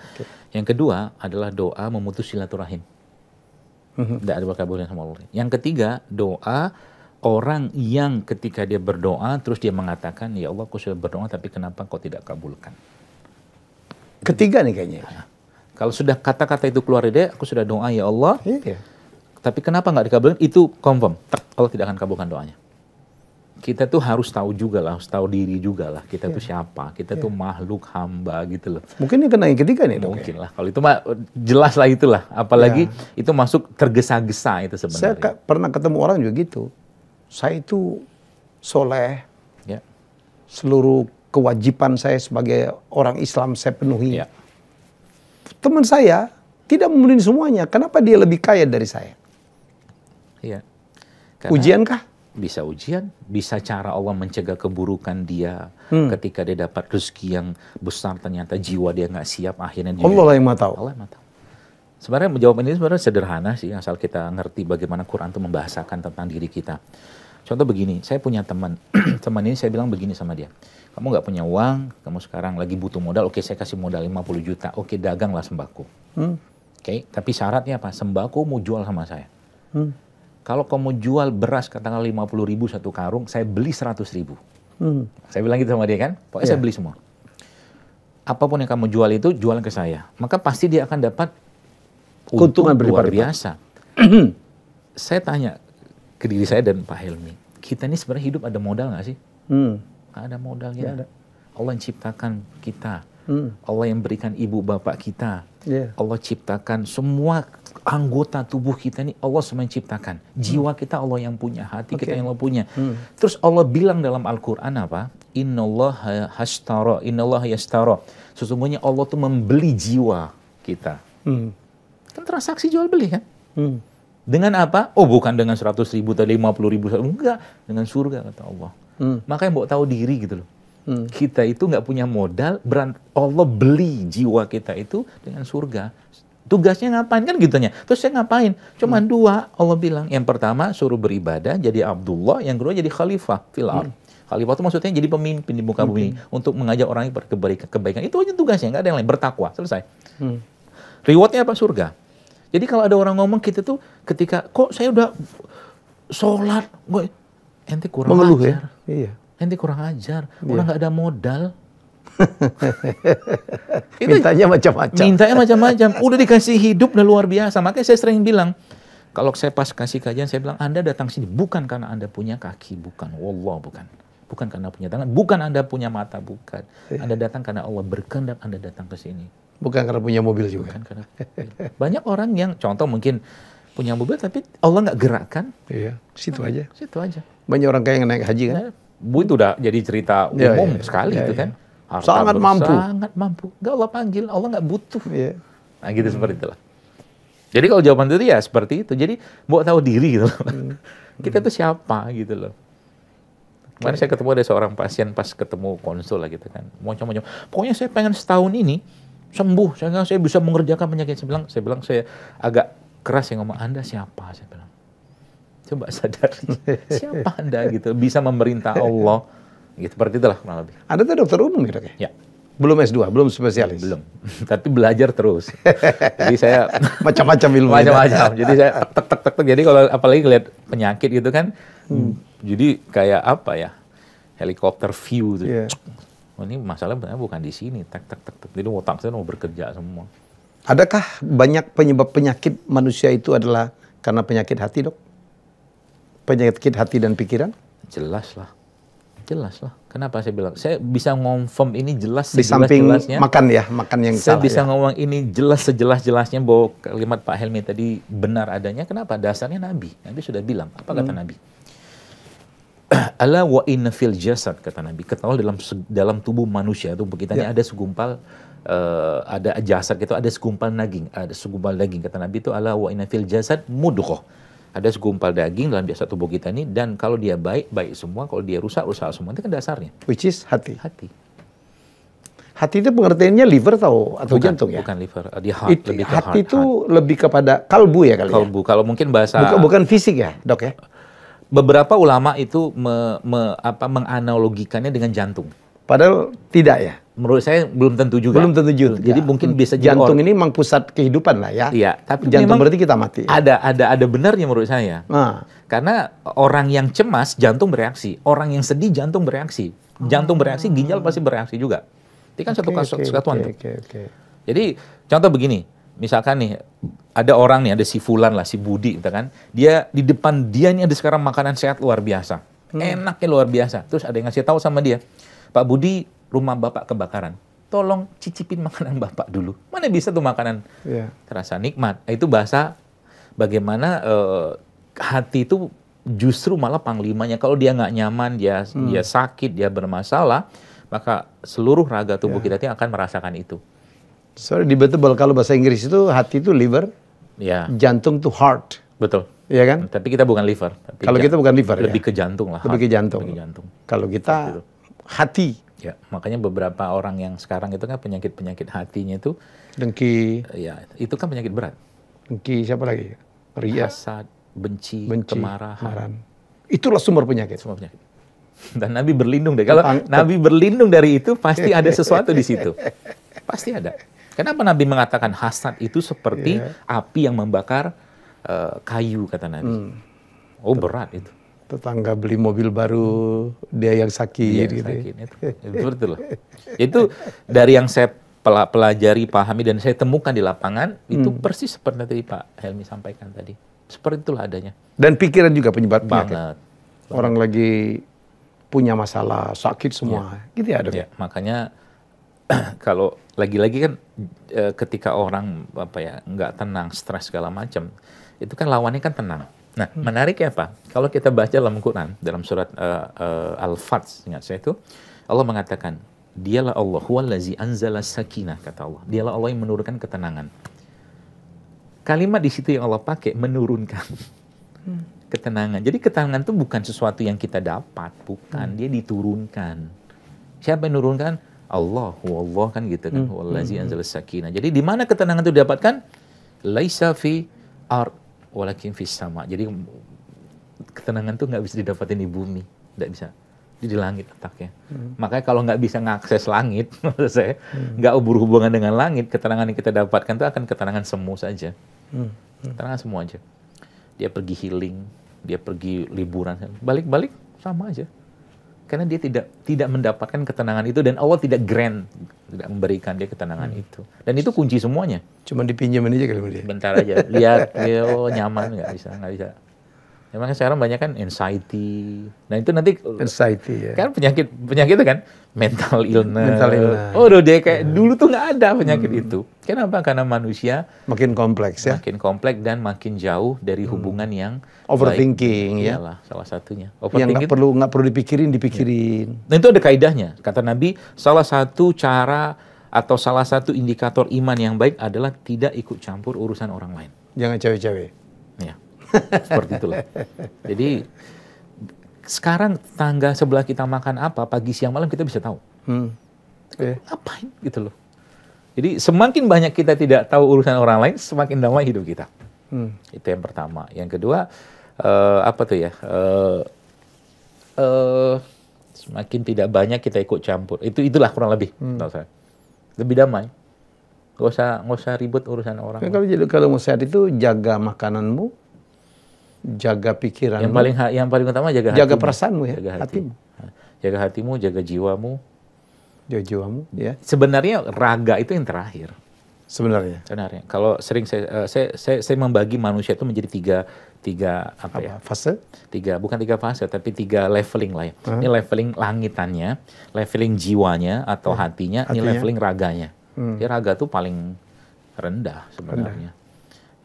Yang kedua adalah doa memutus silaturahim. Tidak ada dikabulkan sama Allah. Yang ketiga doa orang yang ketika dia berdoa terus dia mengatakan, ya Allah aku sudah berdoa tapi kenapa kau tidak kabulkan. Ketiga nih kayaknya. Nah, kalau sudah kata-kata itu keluar dari dia, aku sudah doa ya Allah. Tapi kenapa nggak dikabulkan? Itu confirm. Allah tidak akan kabulkan doanya. Kita tuh harus tahu juga lah, harus tahu diri juga lah. Kita tuh siapa? Kita tuh makhluk hamba gitu loh. Mungkin ini kena yang ketiga nih dok. Mungkin lah. Kalau itu mah jelas lah itulah. Apalagi itu masuk tergesa-gesa itu sebenarnya. Saya pernah ketemu orang juga gitu. Saya itu soleh. Seluruh kewajiban saya sebagai orang Islam saya penuhi. Teman saya tidak memenuhi semuanya. Kenapa dia lebih kaya dari saya? Ujian kah? Bisa ujian, bisa cara Allah mencegah keburukan dia ketika dia dapat rezeki yang besar ternyata jiwa dia nggak siap akhirnya dia Allah lah yang maha tahu. Allah yang maha tahu. Sebenarnya jawaban ini sebenarnya sederhana sih asal kita ngerti bagaimana Quran itu membahasakan tentang diri kita. Contoh begini, saya punya teman, teman ini saya bilang begini sama dia, kamu nggak punya uang, kamu sekarang lagi butuh modal, oke saya kasih modal 50 juta, oke daganglah sembako. Oke, tapi syaratnya apa? Sembako mau jual sama saya. Kalau kamu jual beras katakanlah 50.000 satu karung, saya beli 100.000. Saya bilang gitu sama dia kan, pokoknya saya beli semua. Apapun yang kamu jual itu, jualan ke saya. Maka pasti dia akan dapat untung luar biasa. Saya tanya ke diri saya dan Pak Helmi, kita ini sebenarnya hidup ada modal nggak sih? Nggak ada modalnya. Allah yang ciptakan kita, Allah yang berikan ibu bapak kita. Yeah. Allah ciptakan semua anggota tubuh kita ini, Allah semua yang ciptakan. Jiwa kita Allah yang punya, hati kita yang Allah punya. Terus Allah bilang dalam Al-Quran apa? Innallaha yashtara. Sesungguhnya Allah tuh membeli jiwa kita. Kan transaksi jual beli kan? Dengan apa? Oh, bukan dengan 100.000 atau 50.000. Enggak, dengan surga kata Allah. Makanya mau tahu diri gitu loh. Kita itu nggak punya modal, Allah beli jiwa kita itu dengan surga. Tugasnya ngapain kan gitunya. Terus saya ngapain? Cuman dua, Allah bilang. Yang pertama suruh beribadah, jadi Abdullah. Yang kedua jadi khalifah fil ardh. Khalifah itu maksudnya jadi pemimpin di muka bumi untuk mengajak orang pada kebaikan. Itu aja tugasnya, nggak ada yang lain. Bertakwa, selesai. Rewardnya apa? Surga. Jadi kalau ada orang ngomong kita tuh ketika, kok saya udah sholat, ente kurang mengeluh ajar. Ya? Iya. Ente kurang ajar, orang nggak ada modal. Mintanya macam-macam. Mintanya macam-macam. Udah dikasih hidup udah luar biasa. Makanya saya sering bilang, kalau saya pas kasih kajian, saya bilang, Anda datang sini bukan karena Anda punya kaki, bukan. Wallah, bukan. Bukan karena punya tangan, bukan Anda punya mata, bukan. Anda datang karena Allah berkehendak Anda datang ke sini. Bukan karena punya mobil juga. Bukan karena banyak orang yang contoh mungkin punya mobil tapi Allah nggak gerakkan. Iya, situ aja. Situ aja. Banyak orang kaya yang naik haji kan. Bu itu udah jadi cerita umum sekali itu kan. Harta sangat mampu. Sangat mampu. Nggak Allah panggil, Allah nggak butuh. Iya. Nah gitu seperti itulah. Jadi kalau jawaban itu ya seperti itu. Jadi mau tahu diri gitu loh. Kita tuh siapa gitu loh. Kemarin saya ketemu ada seorang pasien pas ketemu konsul lah gitu kan. Macam-macam. Pokoknya saya pengen setahun ini sembuh, saya bisa mengerjakan penyakit. Saya bilang saya agak keras yang ngomong, Anda siapa? Saya bilang, coba sadari, siapa Anda gitu, bisa memerintah Allah, gitu. Seperti itulah kurang lebih. Anda tuh dokter umum gitu kan? Ya. Belum S2, belum spesialis? Belum, tapi belajar terus. Jadi saya macam-macam ilmu. Macam-macam. Jadi saya tek. Jadi kalau apalagi lihat penyakit gitu kan, jadi kayak apa ya, helikopter view tuh. Yeah. Oh, ini masalah bukan di sini, tek. Jadi otak saya mau bekerja semua. Adakah banyak penyebab penyakit manusia itu adalah karena penyakit hati, Dok? Penyakit hati dan pikiran? Jelas lah. Kenapa saya bilang? Saya bisa ngomong ini jelas di samping jelasnya. Makan yang saya salah. Saya bisa ngomong ini jelas sejelas-jelasnya bahwa kalimat Pak Helmi tadi benar adanya. Kenapa? Dasarnya Nabi. Nabi sudah bilang. Apa kata Nabi? Ala wa inna fil jasad, kata Nabi. Ketahui dalam tubuh manusia, tubuh kita ini ada segumpal, ada jasad itu ada segumpal daging. Kata Nabi itu ala wa inna fil jasad mudghah. Ada segumpal daging dalam jasad tubuh kita ini, dan kalau dia baik semua, kalau dia rusak semua. Itu kan dasarnya. Which is hati. Hati itu pengertiannya liver atau jantung ya? Bukan liver, dia heart, lebih ke heart. Hati itu lebih kepada kalbu ya kali ya? Kalbu, kalau mungkin bahasa... Bukan fisik ya, Dok ya? Beberapa ulama itu menganalogikannya dengan jantung. Padahal tidak ya? Menurut saya belum tentu juga. Jadi mungkin bisa jantung ini memang pusat kehidupan lah ya. Iya, tapi jantung berarti kita mati. Ada benarnya menurut saya. Karena orang yang cemas jantung bereaksi, orang yang sedih jantung bereaksi. Jantung bereaksi, ginjal pasti bereaksi juga. Itu kan satu kesatuan tuh. Jadi contoh begini. Misalkan nih, ada orang nih, ada si Fulan lah, si Budi, gitu kan. Dia di depan dia nih ada sekarang makanan sehat luar biasa. Enaknya luar biasa. Terus ada yang ngasih tahu sama dia, Pak Budi, rumah Bapak kebakaran. Tolong cicipin makanan Bapak dulu. Mana bisa tuh makanan terasa nikmat. Itu bahasa bagaimana hati itu justru malah panglimanya. Kalau dia nggak nyaman, dia sakit, dia bermasalah, maka seluruh raga tubuh kita itu akan merasakan itu. Sorry, debatable. Kalau bahasa Inggris itu hati itu liver, jantung itu heart. Betul. Iya kan? Tapi kita bukan liver. Kalau kita bukan liver, lebih ke jantung lah. Lebih ke jantung. Kalau kita hati. Ya, makanya beberapa orang yang sekarang itu kan penyakit hatinya itu dengki. Ya, itu kan penyakit berat. Dengki, siapa lagi? Ria. Hasad, benci, kemarahan. Itulah sumber penyakit. Dan Nabi berlindung dari kalau Nabi berlindung dari itu pasti ada sesuatu di situ. Pasti ada. Kenapa Nabi mengatakan hasad itu seperti api yang membakar kayu, kata Nabi. Oh, berat itu. Tetangga beli mobil baru, dia yang sakit. Gitu. Seperti itu loh. Itu dari yang saya pelajari, pahami, dan saya temukan di lapangan, itu persis seperti tadi Pak Helmi sampaikan tadi. Seperti itulah adanya. Dan pikiran juga penyebab penyakit. Banget. Orang lagi punya masalah, sakit semua. Gitu ya, Dok? Ya, makanya kalau lagi-lagi kan ketika orang apa ya nggak tenang, stres segala macam, itu kan lawannya kan tenang. Nah, menariknya apa? Kalau kita baca dalam Quran, dalam surat Al-Fath, ingat saya itu, Allah mengatakan, dialah Allah, huwallazi anzala sakinah, kata Allah. Dialah Allah yang menurunkan ketenangan. Kalimat di situ yang Allah pakai, menurunkan ketenangan. Jadi ketenangan itu bukan sesuatu yang kita dapat, bukan. Dia diturunkan. Siapa yang menurunkan? Allah, Allah kan gitu kan. Huwallazi anzala sakinah. Jadi di mana ketenangan itu didapatkan? Laisa fi ard walakin fis sama. Jadi ketenangan tuh nggak bisa didapatin di bumi, nggak bisa. Di langit letaknya. Makanya kalau nggak bisa ngakses langit, maksud saya nggak berhubungan dengan langit, ketenangan yang kita dapatkan itu akan ketenangan semu saja. Ketenangan semu aja. Dia pergi healing, dia pergi liburan, balik-balik sama aja. Karena dia tidak mendapatkan ketenangan itu dan Allah tidak grant, tidak memberikan dia ketenangan itu. Dan itu kunci semuanya. Cuma dipinjemin aja kali dia. Bentar aja, lihat, oh nyaman, nggak bisa. Memang sekarang banyak kan anxiety. Nah itu nanti anxiety ya. Kan penyakit itu kan mental illness. Oh udah dia kayak dulu tuh nggak ada penyakit itu. Kenapa? Karena manusia makin kompleks ya. Makin kompleks dan makin jauh dari hubungan yang overthinking baik. ya. Iyalah salah satunya. Yang nggak perlu dipikirin. Ya. Nah itu ada kaidahnya. Kata Nabi, salah satu cara atau salah satu indikator iman yang baik adalah tidak ikut campur urusan orang lain. Jangan cewek-cewek. Ya. Seperti itulah. Jadi sekarang tangga sebelah kita makan apa, pagi siang malam kita bisa tahu. Apain gitu loh. Jadi semakin banyak kita tidak tahu urusan orang lain, semakin damai hidup kita. Itu yang pertama. Yang kedua, apa tuh ya? Semakin tidak banyak kita ikut campur. Itulah kurang lebih. Lebih damai. Nggak usah ribut urusan orang. Kalau mau sehat itu jaga makananmu, jaga pikiranmu. Yang paling utama jaga perasaanmu ya, hatimu. Jaga hatimu, jaga jiwamu. Jaga jiwamu, ya. Sebenarnya raga itu yang terakhir. Sebenarnya. Kalau sering saya membagi manusia itu menjadi tiga apa ya? Fase? Bukan tiga fase, tapi 3 leveling lah ya. Ini leveling langitannya, leveling jiwanya atau hatinya, ini leveling raganya. Jadi raga tuh paling rendah sebenarnya.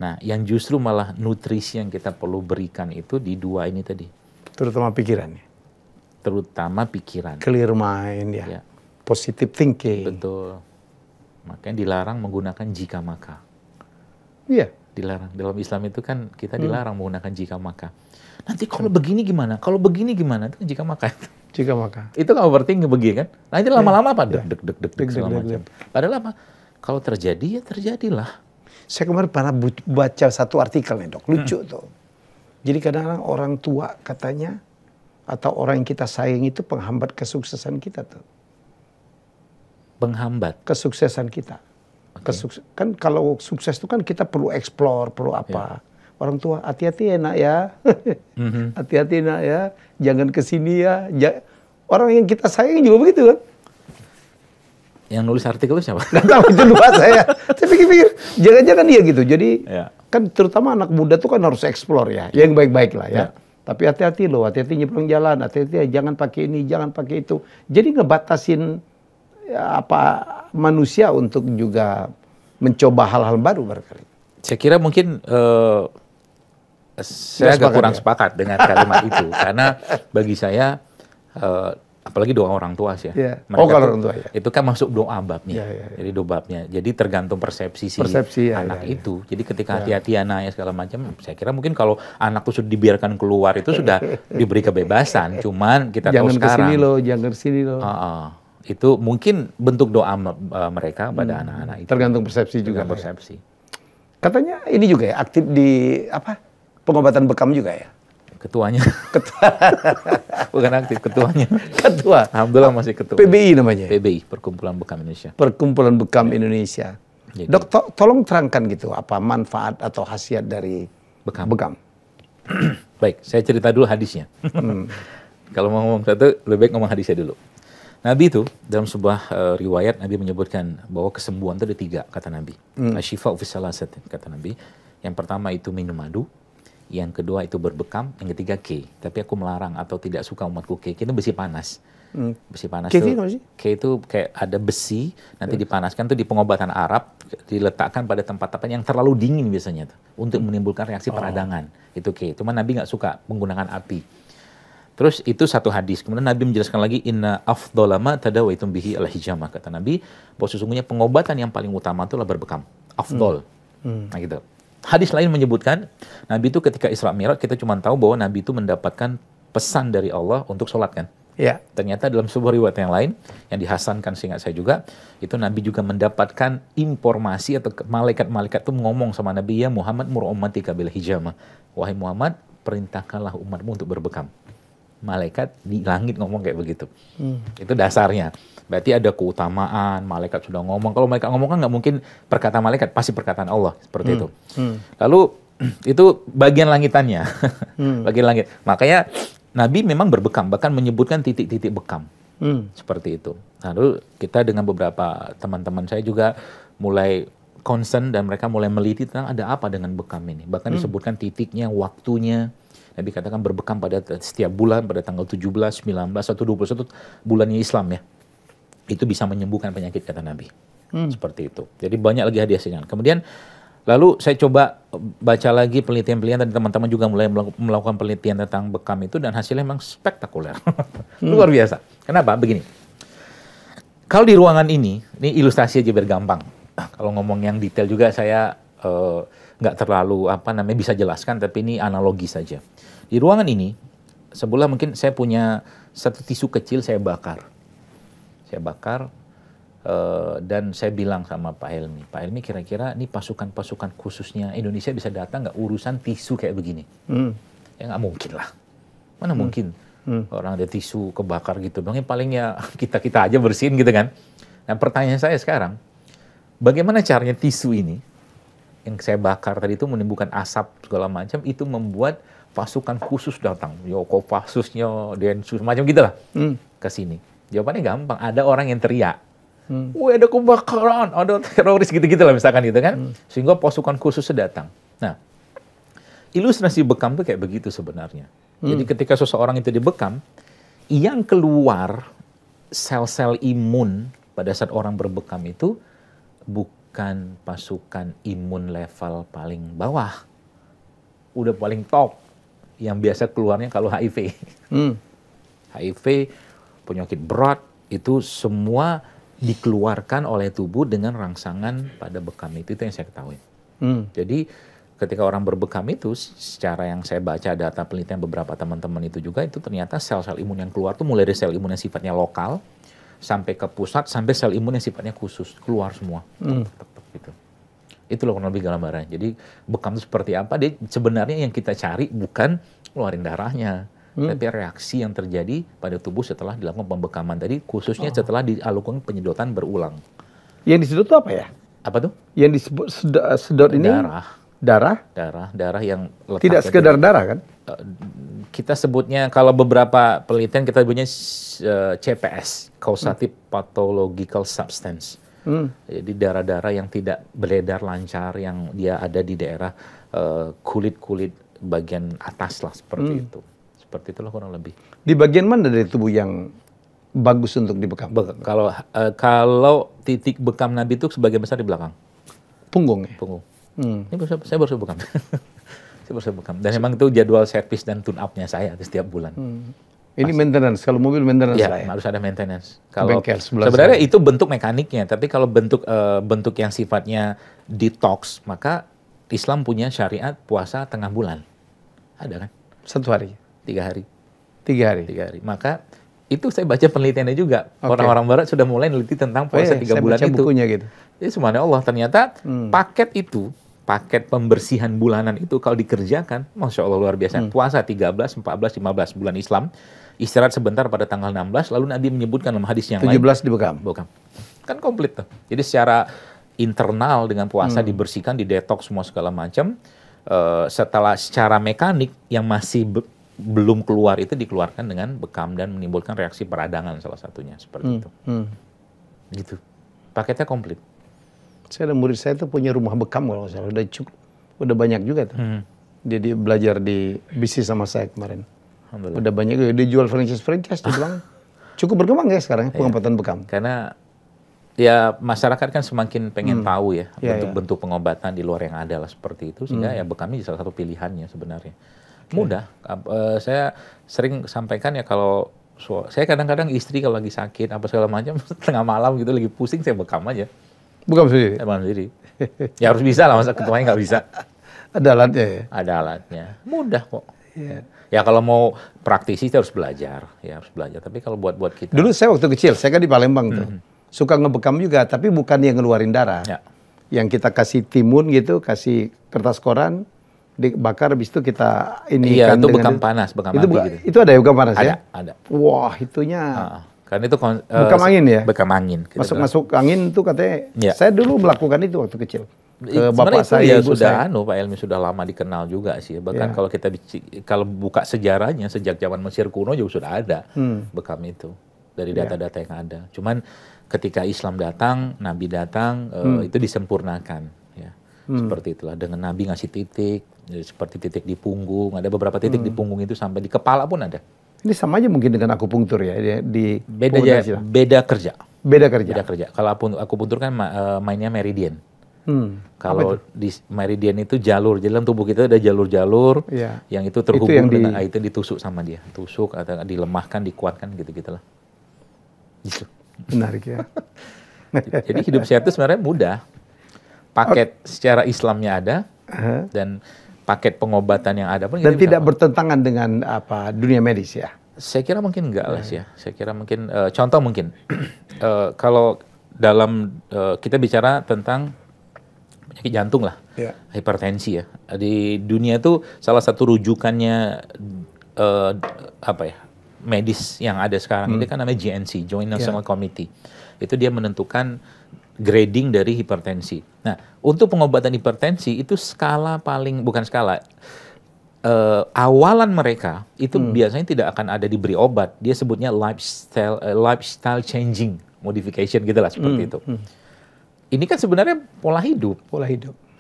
Nah, yang justru malah nutrisi yang kita perlu berikan itu di 2 ini tadi. Terutama pikirannya. Terutama pikiran. Clear mind ya. Positive thinking. Betul. Makanya dilarang menggunakan jika maka. Iya. Dilarang. Dalam Islam itu kan kita dilarang menggunakan jika maka. Nanti kalau begini gimana? Kalau begini gimana? Itu jika maka. Jika maka. Itu kan overthinking begini kan. Nanti lama-lama apa? Deg segala macam. Padahal apa? Kalau terjadi ya terjadilah. Saya kemarin pernah baca satu artikel nih dok, lucu tuh. Jadi kadang-kadang orang tua katanya, atau orang yang kita sayang itu penghambat kesuksesan kita tuh. Penghambat? Kesuksesan kita. Kan kalau sukses itu kan kita perlu explore, perlu apa. Orang tua, hati-hati ya nak ya. Hati-hati nak ya, jangan kesini ya. Orang yang kita sayang juga begitu kan. Yang nulis artikel itu siapa? Nggak tahu, itu lupa saya. Saya pikir-pikir, jangan-jangan dia gitu. Jadi kan terutama anak muda tuh kan harus explore ya. Yang baik-baik lah ya. Tapi hati-hati loh, hati-hati nyebrang jalan. Hati-hati ya, jangan pakai ini, jangan pakai itu. Jadi ngebatasin manusia untuk juga mencoba hal-hal baru barangkali. Saya kira mungkin saya agak kurang sepakat dengan kalimat itu. Karena bagi saya... apalagi doa orang tua sih ya. Kalau orang tua ya. Itu kan masuk doa babnya. Jadi doa babnya. Jadi tergantung persepsi anak itu. Jadi ketika hati-hati anaknya segala macam, saya kira mungkin kalau anak itu sudah dibiarkan keluar itu sudah diberi kebebasan. Cuman kita tahu sekarang. Jangan kesini loh. Itu mungkin bentuk doa mereka pada anak-anak itu. Tergantung persepsi juga. Persepsi. Katanya ini juga ya aktif di pengobatan bekam juga ya. Ketuanya. Bukan aktif, ketuanya. Ketua. Alhamdulillah masih ketua. PBI namanya? PBI, Perkumpulan Bekam Indonesia. Perkumpulan Bekam Indonesia. Jadi, dok, tolong terangkan gitu, apa manfaat atau khasiat dari bekam. Baik, saya cerita dulu hadisnya. Kalau mau ngomong satu, lebih baik ngomong hadisnya dulu. Nabi itu, dalam sebuah riwayat, Nabi menyebutkan bahwa kesembuhan itu ada 3, kata Nabi. Asyifa'u fi salasat, kata Nabi. Yang pertama itu minum madu. Yang kedua itu berbekam, yang ketiga Tapi aku melarang atau tidak suka umatku Ini besi panas. Besi panas Kefir tuh. Itu kayak ada besi, nanti dipanaskan tuh di pengobatan Arab, diletakkan pada tempat-tempat yang terlalu dingin biasanya tuh, untuk menimbulkan reaksi peradangan. Itu Cuma Nabi nggak suka menggunakan api. Terus itu satu hadis. Kemudian Nabi menjelaskan lagi, inna afdhala ma tadawaitum bihi al-hijamah. Kata Nabi, bahwa sesungguhnya pengobatan yang paling utama itulah berbekam. Afdol. Nah gitu. Hadis lain menyebutkan, Nabi itu ketika Isra Mi'raj, kita cuma tahu bahwa Nabi itu mendapatkan pesan dari Allah untuk sholat kan. Ya. Ternyata dalam sebuah riwayat yang lain, yang dihasankan seingat saya juga, itu Nabi juga mendapatkan informasi atau malaikat-malaikat itu ngomong sama Nabi, ya Muhammad mur ummatika bil hijamah. Wahai Muhammad, perintahkanlah umatmu untuk berbekam. Malaikat di langit ngomong kayak begitu. Itu dasarnya. Berarti ada keutamaan, malaikat sudah ngomong. Kalau malaikat ngomong kan nggak mungkin perkataan malaikat, pasti perkataan Allah. Seperti itu. Lalu, itu bagian langitannya. Bagian langit. Makanya, Nabi memang berbekam, bahkan menyebutkan titik-titik bekam. Seperti itu. Lalu kita dengan beberapa teman-teman saya juga mulai concern dan mereka mulai meliti tentang ada apa dengan bekam ini. Bahkan disebutkan titiknya, waktunya. Nabi katakan berbekam pada setiap bulan, pada tanggal 17, 19, atau 21 bulannya Islam ya. Itu bisa menyembuhkan penyakit kata Nabi. Seperti itu. Jadi banyak lagi hadiahnya. Kemudian lalu saya coba baca lagi penelitian-penelitian dan teman-teman juga mulai melakukan penelitian tentang bekam itu dan hasilnya memang spektakuler. Luar biasa. Kenapa? Begini. Kalau di ruangan ini ilustrasi aja biar gampang. Kalau ngomong yang detail juga saya nggak terlalu bisa jelaskan, tapi ini analogi saja. Di ruangan ini, sebelah mungkin saya punya satu tisu kecil saya bakar. Dan saya bilang sama Pak Helmi kira-kira ini pasukan-pasukan khususnya Indonesia bisa datang nggak urusan tisu kayak begini? Ya nggak mungkin lah. Mana mungkin orang ada tisu kebakar gitu. Dong, yang paling ya kita aja bersihin gitu kan. Nah pertanyaan saya sekarang, bagaimana caranya tisu ini yang saya bakar tadi itu menimbulkan asap segala macam, itu membuat pasukan khusus datang, Kopassusnya, Densus, macam gitulah ke sini. Jawabannya gampang, ada orang yang teriak. Wah ada kebakaran, ada teroris gitu-gitu lah misalkan gitu kan. Sehingga pasukan khususnya datang. Nah, ilustrasi bekam itu kayak begitu sebenarnya. Jadi ketika seseorang itu dibekam, yang keluar sel-sel imun pada saat orang berbekam itu bukan pasukan imun level paling bawah. Udah paling top. Yang biasa keluarnya kalau HIV. HIV, penyakit berat, itu semua dikeluarkan oleh tubuh dengan rangsangan pada bekam itu yang saya ketahui. Jadi ketika orang berbekam itu, secara yang saya baca data penelitian beberapa teman-teman itu juga, itu ternyata sel-sel imun yang keluar itu mulai dari sel imun yang sifatnya lokal, sampai ke pusat, sampai sel imun yang sifatnya khusus, keluar semua. Gitu. Itu loh kurang lebih gambaran. Jadi bekam itu seperti apa? Dia sebenarnya yang kita cari bukan keluarin darahnya, tapi reaksi yang terjadi pada tubuh setelah dilakukan pembekaman tadi, khususnya setelah dilakukan penyedotan berulang. Yang disedot itu apa ya? Apa tuh? Yang disebut sedot ini? Darah. Darah yang letak. Tidak sekedar darah kan? Kita sebutnya, kalau beberapa penelitian kita sebutnya CPS, Causative Pathological Substance. Jadi darah-darah yang tidak beredar lancar, yang dia ada di daerah kulit-kulit bagian atas lah, seperti itu. Seperti itulah kurang lebih. Di bagian mana dari tubuh yang bagus untuk dibekam? Kalau titik bekam Nabi itu sebagian besar di belakang. Punggung ya? Punggung. Ini saya baru bekam. Saya baru bekam. Dan memang itu jadwal servis dan tune-up-nya saya setiap bulan. Ini maintenance, kalau mobil maintenance ya, harus ada maintenance. Kalau sebenarnya itu bentuk mekaniknya, tapi kalau bentuk yang sifatnya detox, maka Islam punya syariat puasa tengah bulan. Ada kan? 1 hari? 3 hari. 3 hari? 3 hari. Maka itu saya baca penelitiannya juga. Orang-orang barat sudah mulai neliti tentang puasa 3 bulan itu. Saya baca bukunya gitu. Jadi subhanallah, ternyata paket itu, paket pembersihan bulanan itu kalau dikerjakan, Masya Allah luar biasa. Puasa 13, 14, 15 bulan Islam, istirahat sebentar pada tanggal 16, lalu Nabi menyebutkan dalam hadis yang 17 lain. 17 dibekam. Kan komplit tuh. Jadi secara internal dengan puasa dibersihkan, didetoks semua segala macam. Setelah secara mekanik yang masih belum keluar itu dikeluarkan dengan bekam dan menimbulkan reaksi peradangan salah satunya. Seperti itu. Gitu. Paketnya komplit. Saya ada murid saya tuh punya rumah bekam kalau nggak salah. Udah banyak juga tuh. Dia belajar di bisnis sama saya kemarin. Udah banyak juga. Dia jual franchise dia bilang. Cukup berkembang ya sekarang pengobatan bekam. Karena ya masyarakat kan semakin pengen tahu ya bentuk-bentuk pengobatan di luar yang ada lah seperti itu, sehingga ya bekam ini salah satu pilihannya sebenarnya. Mudah. Saya sering sampaikan ya, kalau saya kadang-kadang istri kalau lagi sakit apa segala macam tengah malam gitu lagi pusing, saya bekam aja. Bekam sendiri. Bekam sendiri. Ya harus bisa lah, masa ketuanya nggak bisa. Ada alatnya ya? Ada alatnya. Mudah kok. Ya kalau mau praktisi kita harus belajar. Ya harus belajar. Tapi kalau buat kita. Dulu saya waktu kecil, saya kan di Palembang tuh. Suka ngebekam juga, tapi bukan yang ngeluarin darah. Yang kita kasih timun gitu, kasih kertas koran, dibakar, habis itu kita ini. Iya, itu bekam panas, bekam api gitu. Itu ada ya bekam panas ya? Ada. Wah, itunya. Karena itu bekam angin ya? Bekam angin. Masuk angin tuh katanya. Saya dulu melakukan itu waktu kecil. Ke bapak saya, ibu sudah saya. Pak Helmi sudah lama dikenal juga sih. Bahkan kalau kita kalau buka sejarahnya sejak zaman Mesir kuno juga sudah ada bekam itu dari data-data yang ada. Cuman ketika Islam datang, Nabi datang, itu disempurnakan. Ya. Seperti itulah, dengan Nabi ngasih titik, seperti titik di punggung, ada beberapa titik di punggung itu sampai di kepala pun ada. Ini sama aja mungkin dengan akupunktur ya, beda kerja. Beda kerja. Kalau akupunktur kan mainnya meridian. Kalau di meridian itu jalur, dalam tubuh kita ada jalur-jalur yang itu terhubung dengan itu ditusuk sama dia, tusuk atau dilemahkan, dikuatkan gitu-gitulah. Gitu. Menarik ya. Jadi hidup sehat itu sebenarnya mudah. Paket secara Islamnya ada dan paket pengobatan yang ada pun. Dan tidak bertentangan dengan dunia medis ya? Saya kira mungkin enggak lah ya. Saya kira mungkin contoh mungkin kalau dalam kita bicara tentang penyakit jantung lah, hipertensi ya. Di dunia itu salah satu rujukannya medis yang ada sekarang ini kan namanya JNC, Joint National Committee. Itu dia menentukan grading dari hipertensi. Nah, untuk pengobatan hipertensi itu awalan mereka itu biasanya tidak akan ada diberi obat. Dia sebutnya lifestyle changing modification gitu lah, seperti itu. Ini kan sebenarnya pola hidup.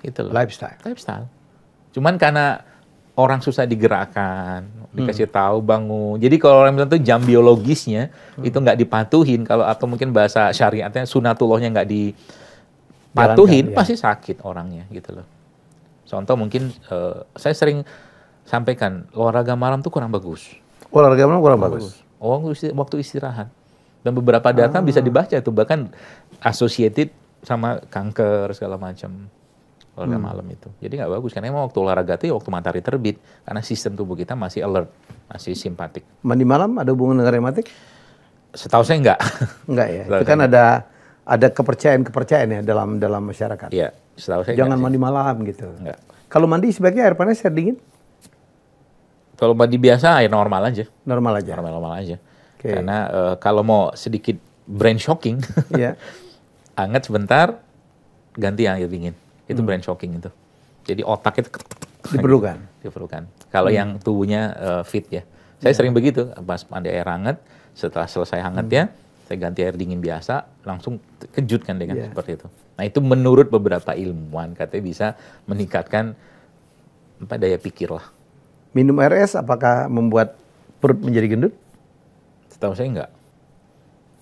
Gitu loh. Lifestyle. Cuman karena orang susah digerakkan, dikasih tahu bangun. Jadi kalau orang bilang itu jam biologisnya itu nggak dipatuhin, atau mungkin bahasa syariatnya sunatullahnya nggak dipatuhin, pasti sakit orangnya gitu loh. Contoh mungkin saya sering sampaikan olahraga malam tuh kurang bagus. Olahraga malam kurang bagus. Waktu istirahat. Dan beberapa data bisa dibaca tuh, bahkan associated sama kanker segala macam olahraga malam itu. Jadi nggak bagus karena emang waktu olahraga itu ya waktu matahari terbit, karena sistem tubuh kita masih alert, masih simpatik. Mandi malam ada hubungan dengan rematik? Setahu saya enggak. Enggak ya. Itu kan ada kepercayaan ya dalam masyarakat. Iya, setahu saya. Jangan mandi malam gitu. Enggak. Kalau mandi sebaiknya air panas, air dingin? Kalau mandi biasa air normal aja. Normal aja. Okay. Karena kalau mau sedikit brain shocking, hangat sebentar, ganti air dingin. Itu brain shocking itu. Jadi otak itu diperlukan. Kalau yang tubuhnya fit ya. Saya sering begitu, pas mandi air hangat, setelah selesai hangatnya, saya ganti air dingin biasa, langsung kejut kan dengan seperti itu. Nah itu menurut beberapa ilmuwan katanya bisa meningkatkan daya pikir lah. Minum air es apakah membuat perut menjadi gendut? Setahu saya enggak.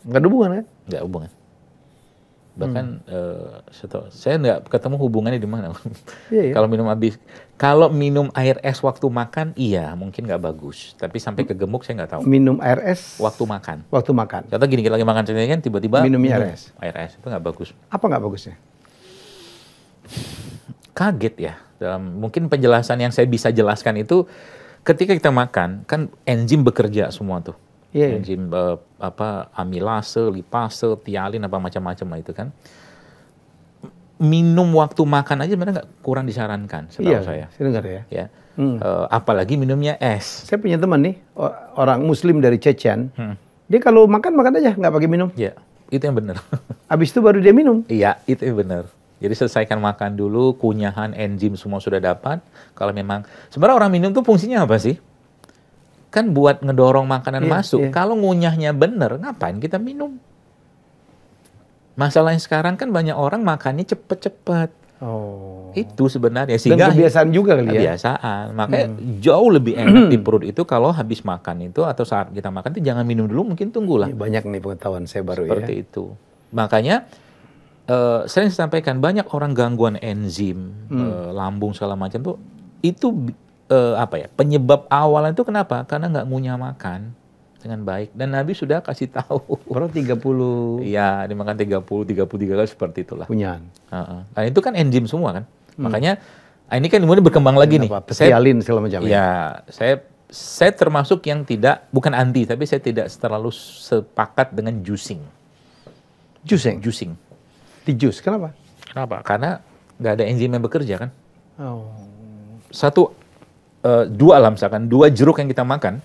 Enggak ada hubungan kan? Enggak hubungan. Bahkan saya nggak ketemu hubungannya di mana. Kalau minum air es waktu makan, iya mungkin nggak bagus. Tapi sampai ke gemuk saya nggak tahu. Minum air es waktu makan. Contoh gini, kita lagi makan kan tiba-tiba minum air es. Air es itu nggak bagus. Apa nggak bagusnya? Kaget ya. Mungkin penjelasan yang saya bisa jelaskan itu ketika kita makan kan enzim bekerja semua tuh. Enzim amilase, lipase, tialin apa macam-macam lah itu kan. Minum waktu makan aja sebenarnya nggak kurang disarankan setahu saya. Saya dengar ya. Apalagi minumnya es. Saya punya teman nih, orang Muslim dari Chechen. Dia kalau makan aja, nggak pakai minum. Iya, itu yang benar. Habis itu baru dia minum. Iya, itu yang benar. Jadi selesaikan makan dulu, kunyahan, enzim semua sudah dapat. Kalau memang sebenarnya orang minum tuh fungsinya apa sih? Kan buat ngedorong makanan masuk. Kalau ngunyahnya bener, ngapain kita minum? Masalahnya sekarang kan banyak orang makannya cepet-cepet. Itu sebenarnya. Sehingga dan kebiasaan juga kali ya. Kebiasaan. Makanya jauh lebih enak di perut itu kalau habis makan itu atau saat kita makan itu jangan minum dulu, mungkin tunggulah. Banyak nih pengetahuan saya baru Seperti itu. Makanya sering saya sampaikan banyak orang gangguan enzim, lambung segala macam tuh itu apa ya? Penyebab awalnya itu kenapa? Karena nggak ngunyah makan dengan baik. Dan Nabi sudah kasih tahu. Baru 30. Iya, dimakan 33 kali seperti itulah. Punyaan. Nah, itu kan enzim semua kan. Makanya ini kan kemudian berkembang lagi nih. Pesialin segala macam. Ya, saya termasuk yang bukan anti, tapi saya tidak terlalu sepakat dengan juicing. Juicing? Juicing. Di jus, kenapa? Kenapa? Karena nggak ada enzim yang bekerja kan. Oh. Dua lah misalkan, 2 jeruk yang kita makan,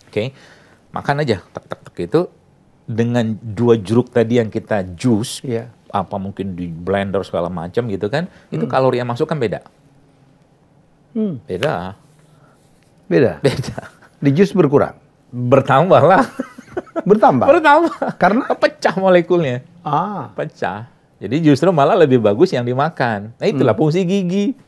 oke, makan aja, tak itu, dengan 2 jeruk tadi yang kita jus, apa mungkin di blender segala macam gitu kan, itu kalori yang masuk kan beda. Beda. Di jus berkurang? Bertambah lah. Bertambah? Karena pecah molekulnya. Pecah. Jadi justru malah lebih bagus yang dimakan. Nah itulah fungsi gigi.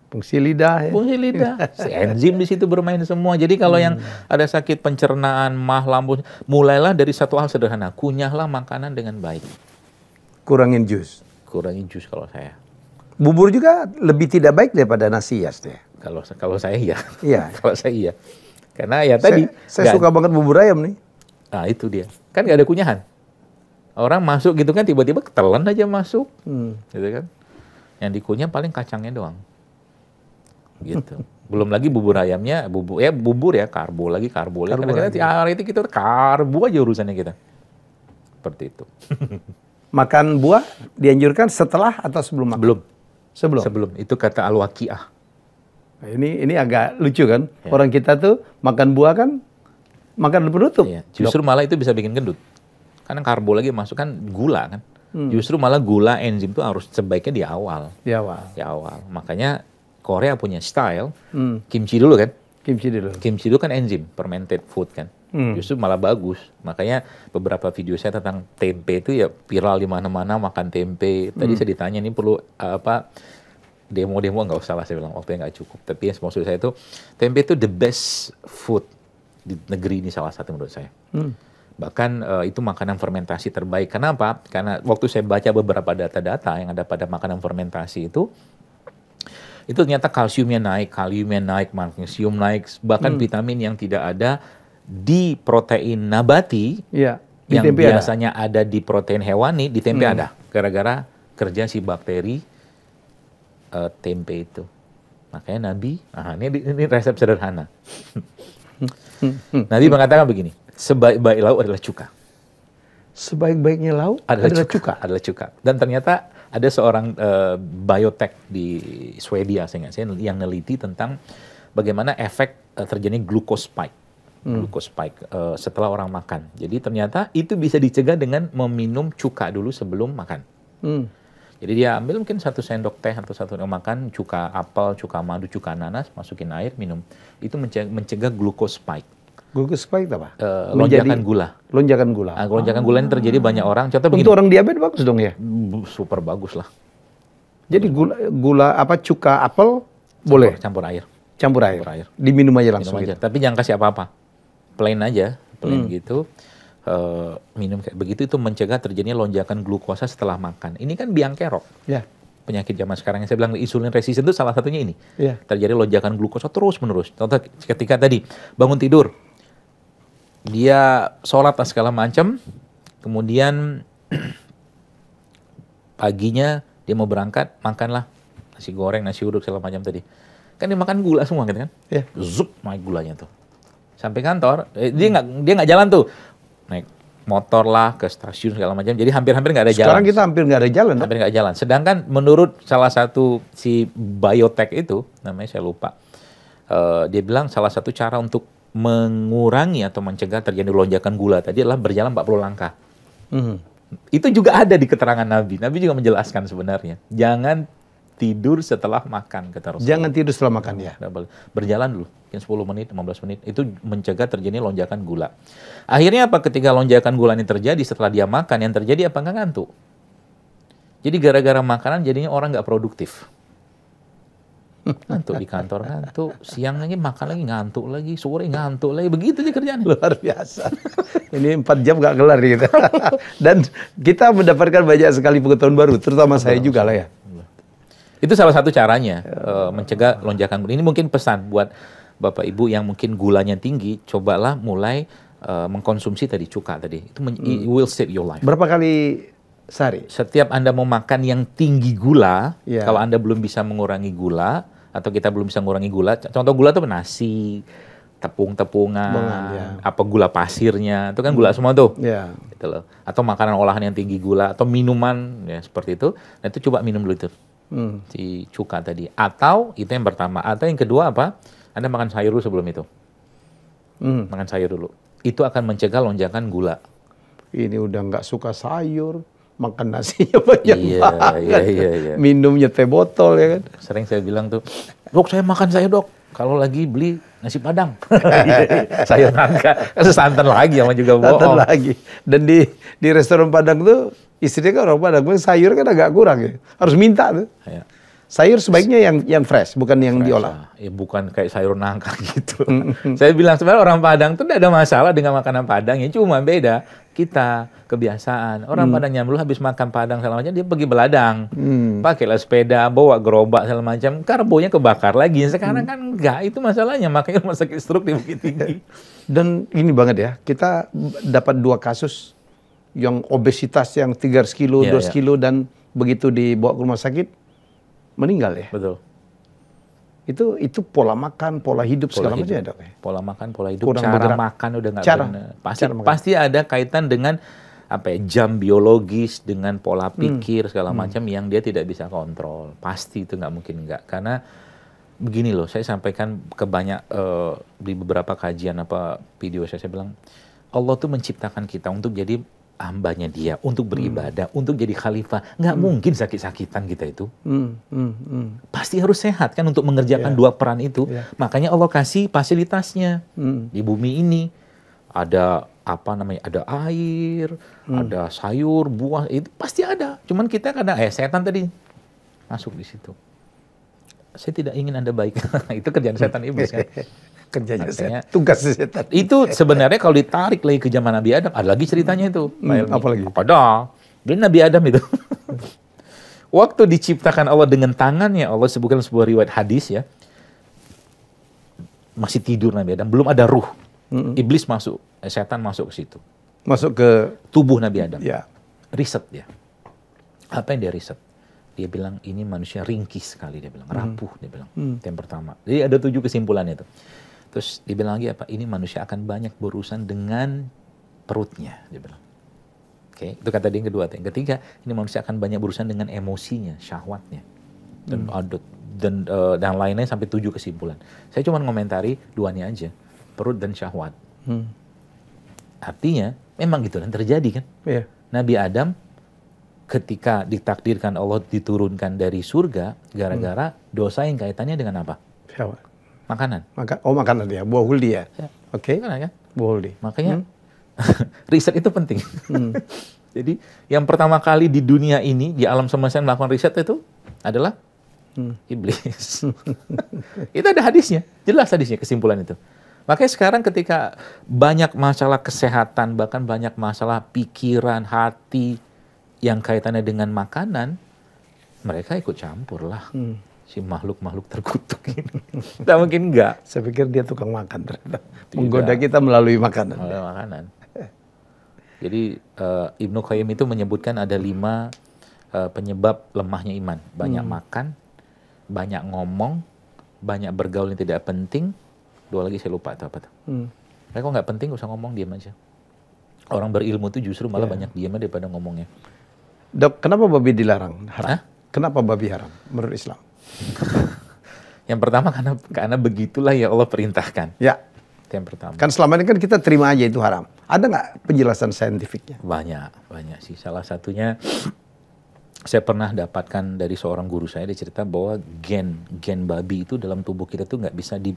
Fungsi lidah. Fungsi lidah. Enzim di situ bermain semua. Jadi kalau yang ada sakit pencernaan, mah, lambung, mulailah dari satu hal sederhana. Kunyahlah makanan dengan baik. Kurangin jus? Kurangin jus kalau saya. Bubur juga lebih tidak baik daripada nasi ya? Kalau saya iya. Iya. Kalau saya iya. Karena ya tadi. Saya suka banget bubur ayam nih. Nah itu dia. Kan nggak ada kunyahan. Orang masuk gitu kan tiba-tiba ketelan aja masuk. Gitu kan. Yang dikunyah paling kacangnya doang. Gitu. Belum lagi bubur ayamnya, bubur ya, karbo lagi. Karena hari itu kita karbo aja urusannya kita. Seperti itu. Makan buah dianjurkan setelah atau sebelum makan? Sebelum. Itu kata Al-Waqi'ah. Ini agak lucu kan? Ya. Orang kita tuh makan buah kan makan penutup. Ya. Justru malah itu bisa bikin gendut. Karena karbo lagi masuk kan gula kan. Justru malah gula enzim itu harus sebaiknya di awal. Di awal. Makanya Korea punya style kimchi dulu kan. Kimchi dulu kan enzim, fermented food kan. Justru malah bagus. Makanya beberapa video saya tentang tempe itu ya viral di mana-mana makan tempe. Tadi saya ditanya ini perlu demo nggak usah lah, saya bilang waktunya nggak cukup. Tapi maksud saya itu tempe itu the best food di negeri ini salah satu menurut saya. Bahkan itu makanan fermentasi terbaik. Kenapa? Karena waktu saya baca beberapa data-data yang ada pada makanan fermentasi itu ternyata kalsiumnya naik, kaliumnya naik, magnesium naik, bahkan vitamin yang tidak ada di protein nabati yang biasanya ada di protein hewani, di tempe ada. Gara-gara kerja si bakteri tempe itu. Makanya Nabi, ini resep sederhana. Nabi mengatakan begini, sebaik-baik lauk adalah cuka. Sebaik-baiknya lauk adalah cuka. Dan ternyata ada seorang biotech di Swedia saya yang neliti tentang bagaimana efek terjadi glucose spike. Setelah orang makan. Jadi ternyata itu bisa dicegah dengan meminum cuka dulu sebelum makan. Jadi dia ambil mungkin 1 sendok teh atau 1 sendok makan, cuka apel, cuka madu, cuka nanas, masukin air, minum. Itu mencegah glucose spike. Glucose spike apa? Lonjakan gula. Lonjakan gula. Lonjakan gula ini terjadi banyak orang. Contoh begini. Untuk orang diabetes bagus dong ya? Super bagus lah. Jadi gula apa cuka apel boleh? Campur air. Campur air. Diminum aja langsung. Minum aja. Tapi jangan kasih apa-apa. Plain aja, gitu. Minum kayak begitu itu mencegah terjadinya lonjakan glukosa setelah makan. Ini kan biang kerok. Penyakit zaman sekarang yang saya bilang insulin resisten itu salah satunya ini. Terjadi lonjakan glukosa terus-menerus. Contoh ketika tadi bangun tidur, dia sholat segala macam, kemudian paginya dia mau berangkat, makanlah nasi goreng, nasi uduk segala macam tadi. Kan dia makan gula semua gitu kan? Zup naik gulanya tuh. Sampai kantor, dia nggak jalan tuh. Naik motor lah ke stasiun segala macam. Jadi hampir-hampir nggak ada jalan. Sekarang kita hampir nggak ada jalan. Hampir nggak jalan. Sedangkan menurut salah satu si biotech itu, namanya saya lupa, dia bilang salah satu cara untuk mengurangi atau mencegah terjadi lonjakan gula tadi adalah berjalan 40 langkah. Itu juga ada di keterangan Nabi. Nabi juga menjelaskan sebenarnya. Jangan tidur setelah makan, kata Rasulullah. Jangan tidur setelah makan ya. Berjalan dulu, mungkin 10 menit, 15 menit. Itu mencegah terjadi lonjakan gula. Akhirnya apa? Ketika lonjakan gula ini terjadi setelah dia makan, yang terjadi apa? Nggak ngantuk. Jadi gara-gara makanan jadinya orang nggak produktif. Ngantuk di kantor, ngantuk. Siang lagi makan lagi, ngantuk lagi. Sore ngantuk lagi. Begitu aja kerjaan. Luar biasa. Ini 4 jam nggak kelar gitu. Dan kita mendapatkan banyak sekali pengetahuan baru, terutama saya juga lah ya. Itu salah satu caranya mencegah lonjakan. Ini mungkin pesan buat Bapak Ibu yang mungkin gulanya tinggi, cobalah mulai mengkonsumsi tadi cuka tadi. Itu it will save your life. Berapa kali sehari? Setiap Anda mau makan yang tinggi gula, kalau Anda belum bisa mengurangi gula atau kita belum bisa mengurangi gula, contoh gula itu nasi, tepung-tepungan, apa gula pasirnya, itu kan gula semua tuh. Gitu loh. Atau makanan olahan yang tinggi gula atau minuman ya seperti itu. Nah itu coba minum dulu itu. Si cuka tadi. Atau itu yang pertama. Atau yang kedua apa? Anda makan sayur dulu sebelum itu. Makan sayur dulu. Itu akan mencegah lonjakan gula. Ini udah nggak suka sayur, makan nasinya banyak banget. Iya. Minumnya teh botol ya kan. Sering saya bilang tuh, dok saya makan sayur dok. Kalau lagi beli nasi padang. Sayur nangka. Santan lagi sama juga bohong. Santan lagi. Dan di restoran Padang tuh, istrinya kan orang Padang, sayur kan agak kurang ya. Harus minta tuh. Ya. Sayur sebaiknya yang fresh, bukan yang diolah. Ya, bukan kayak sayur nangka gitu. Saya bilang sebenarnya orang Padang tuh tidak ada masalah dengan makanan Padang, ya cuma beda kita kebiasaan. Orang Padang yang dulu habis makan Padang segala macam dia pergi beladang, pakailah sepeda, bawa gerobak segala macam, karbonya kebakar lagi. Sekarang kan enggak, itu masalahnya, makanya rumah sakit stroke di Bukit Tinggi. Dan ini banget ya, kita dapat 2 kasus yang obesitas yang 3 kilo, 2 kilo dan begitu dibawa ke rumah sakit meninggal ya. Betul. Itu pola makan, pola hidup segala macam ya dok. Pola makan, pola hidup, kurang cara bergerak. makan udah nggak benar. Pasti ada kaitan dengan apa ya, jam biologis, dengan pola pikir segala macam yang dia tidak bisa kontrol. Pasti itu nggak mungkin nggak. Karena begini loh, saya sampaikan ke banyak di beberapa kajian apa video saya bilang Allah tuh menciptakan kita untuk jadi hambanya dia, untuk beribadah, untuk jadi khalifah. Nggak mungkin sakit-sakitan kita itu. Pasti harus sehat kan untuk mengerjakan 2 peran itu. Makanya Allah kasih fasilitasnya. Di bumi ini ada apa namanya? Ada air, ada sayur, buah, itu pasti ada. Cuman kita kadang setan tadi masuk di situ. Saya tidak ingin Anda baik. Itu kerjaan setan iblis kan. Kerjanya setan, tugas setan. Itu sebenarnya kalau ditarik lagi ke zaman Nabi Adam, ada lagi ceritanya itu. Apalagi? Apa dah? Jadi Nabi Adam itu, waktu diciptakan Allah dengan tangannya, Allah sebutkan sebuah riwayat hadis ya, masih tidur Nabi Adam, belum ada ruh. Iblis masuk, setan masuk ke situ. Masuk ke tubuh Nabi Adam. Ya. Riset dia. Apa yang dia riset? Dia bilang ini manusia ringkih sekali, dia bilang rapuh, dia bilang. Itu yang pertama. Jadi ada 7 kesimpulannya itu. Terus dibilang lagi apa? Ini manusia akan banyak berurusan dengan perutnya, dia bilang. Oke, itu kata dia yang kedua. Yang ketiga, ini manusia akan banyak berurusan dengan emosinya, syahwatnya, dan lainnya sampai 7 kesimpulan. Saya cuma ngomentari 2-nya aja, perut dan syahwat. Artinya, memang gitu dan terjadi kan? Nabi Adam ketika ditakdirkan Allah diturunkan dari surga gara-gara dosa yang kaitannya dengan apa? Syahwat. Makanan. Makanan dia, buah huldi ya. Oke. Makanan kan? Buah huldi. Makanya riset itu penting. Jadi yang pertama kali di dunia ini, di alam semesta melakukan riset itu adalah iblis. Itu ada hadisnya, jelas hadisnya kesimpulan itu. Makanya sekarang ketika banyak masalah kesehatan, bahkan banyak masalah pikiran, hati yang kaitannya dengan makanan, mereka ikut campur lah. Si makhluk-makhluk terkutuk ini. Tidak mungkin enggak. Saya pikir dia tukang makan. Menggoda kita melalui makanan. Melalui makanan. Jadi Ibnu Qayyim itu menyebutkan ada 5 penyebab lemahnya iman. Banyak makan, banyak ngomong, banyak bergaul yang tidak penting. 2 lagi saya lupa itu apa tuh. Kok nggak penting, gak usah ngomong, diam aja. Orang berilmu itu justru malah banyak diamnya daripada ngomongnya. Dok, kenapa babi dilarang? Haram. Kenapa babi haram menurut Islam? Yang pertama karena begitulah ya Allah perintahkan. Ya. Itu yang pertama. Kan selama ini kan kita terima aja itu haram. Ada nggak penjelasan saintifiknya? Banyak sih. Salah satunya saya pernah dapatkan dari seorang guru saya, dia cerita bahwa gen babi itu dalam tubuh kita tuh nggak bisa di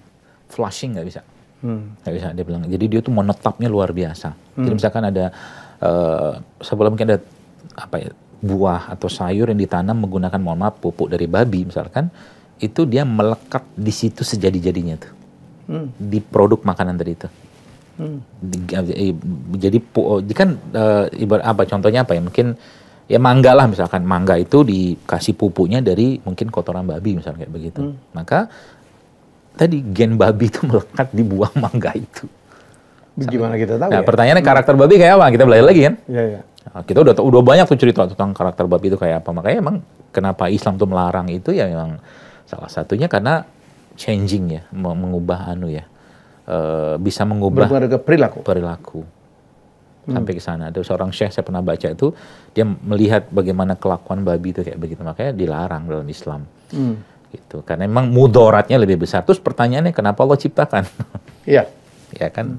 flushing, nggak bisa. Nggak bisa, dia bilang. Jadi dia tuh menetapnya luar biasa. Jadi misalkan ada sebelum mungkin ada apa ya, buah atau sayur yang ditanam menggunakan, mohon maaf, pupuk dari babi misalkan, itu dia melekat di situ sejadi-jadinya tuh. Di produk makanan tadi itu. Jadi kan ibarat apa, contohnya apa ya, mungkin ya mangga lah misalkan, mangga itu dikasih pupuknya dari mungkin kotoran babi misalnya kayak begitu. Maka tadi gen babi itu melekat di buah mangga itu. Gimana kita tahu? Nah, ya? Pertanyaannya karakter babi kayak apa? Kita belajar lagi kan? Iya. Nah, kita udah banyak tuh cerita tentang karakter babi itu kayak apa. Makanya emang kenapa Islam tuh melarang itu ya memang salah satunya karena changing ya, mengubah bisa mengubah berpengaruh ke perilaku. Sampai ke sana. Ada seorang syekh saya pernah baca itu, dia melihat bagaimana kelakuan babi itu kayak begitu, makanya dilarang dalam Islam. Gitu. Karena memang mudaratnya lebih besar. Terus pertanyaannya kenapa Allah ciptakan? Iya. Ya kan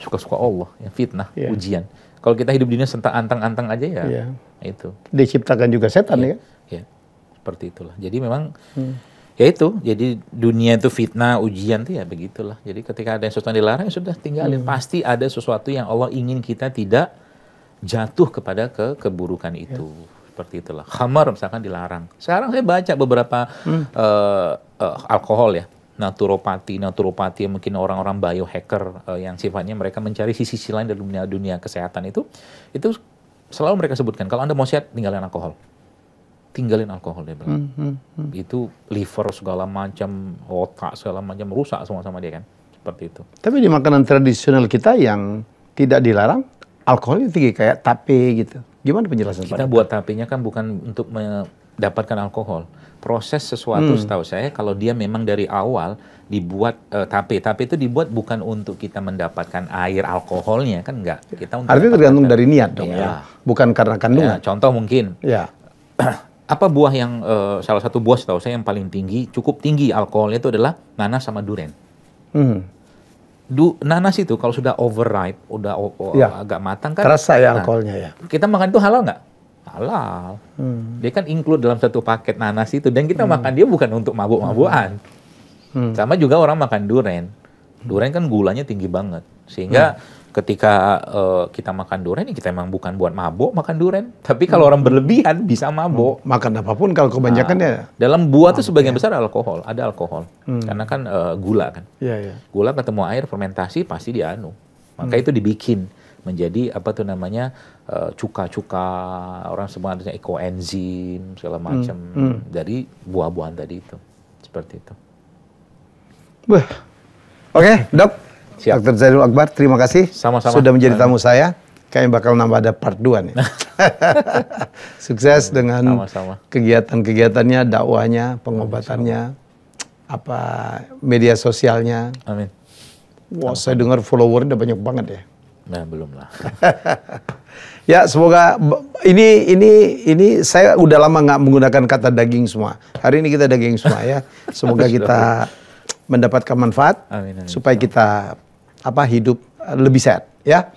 suka-suka Allah, ya fitnah, ujian. Kalau kita hidup di dunia antang-antang aja ya, itu. Diciptakan juga setan ya? Ya, seperti itulah. Jadi memang ya itu, jadi dunia itu fitnah, ujian tuh ya begitulah. Jadi ketika ada sesuatu yang dilarang, ya sudah tinggalin. Pasti ada sesuatu yang Allah ingin kita tidak jatuh kepada keburukan itu. Seperti itulah. Khamar misalkan dilarang. Sekarang saya baca beberapa alkohol ya, naturopati yang mungkin orang-orang biohacker yang sifatnya mereka mencari sisi lain dari dunia kesehatan itu selalu mereka sebutkan, kalau Anda mau sehat, tinggalin alkohol dia bilang. Itu liver segala macam, otak segala macam rusak semua sama dia kan, seperti itu. Tapi di makanan tradisional kita yang tidak dilarang, alkoholnya tinggi kayak tape gitu. Gimana penjelasan kita buat tapenya kan bukan untuk mendapatkan alkohol. Proses sesuatu setahu saya kalau dia memang dari awal dibuat tape itu dibuat bukan untuk kita mendapatkan air alkoholnya kan, enggak. Kita untuk artinya tergantung dari niat dong ya. Bukan karena kandungan. Contoh mungkin. Ya. Apa buah yang salah satu buah setahu saya yang paling tinggi, cukup tinggi alkoholnya itu adalah nanas sama durian. Nanas itu kalau sudah overripe, udah agak matang kan. Terasa ya alkoholnya ya. Kita makan itu halal nggak? Halal. Dia kan include dalam satu paket nanas itu, dan kita makan dia bukan untuk mabuk-mabukan. Sama juga orang makan durian. Durian kan gulanya tinggi banget, sehingga ketika kita makan durian, kita memang bukan buat mabuk makan durian. Tapi kalau orang berlebihan bisa mabuk. Makan apapun kalau kebanyakan ya. Dalam buah itu sebagian besar ada alkohol. Karena kan gula kan. Gula ketemu air, fermentasi pasti dianu. Maka itu dibikin menjadi apa tuh namanya cuka-cuka, orang semua ada ekoenzim segala macam dari buah-buahan tadi itu, seperti itu. Oke, Dok. Siap. Dr. Zaidul Akbar, terima kasih. Sama-sama. Sudah menjadi tamu saya. Kayaknya bakal nambah ada part 2 nih. Sukses dengan kegiatan-kegiatannya, dakwahnya, pengobatannya, media sosialnya. Amin. Wah, saya dengar followernya udah banyak banget ya. Nah, belum lah. Ya, semoga ini saya udah lama nggak menggunakan kata daging semua. Hari ini kita daging semua ya. Semoga kita mendapatkan manfaat supaya kita hidup lebih sehat ya.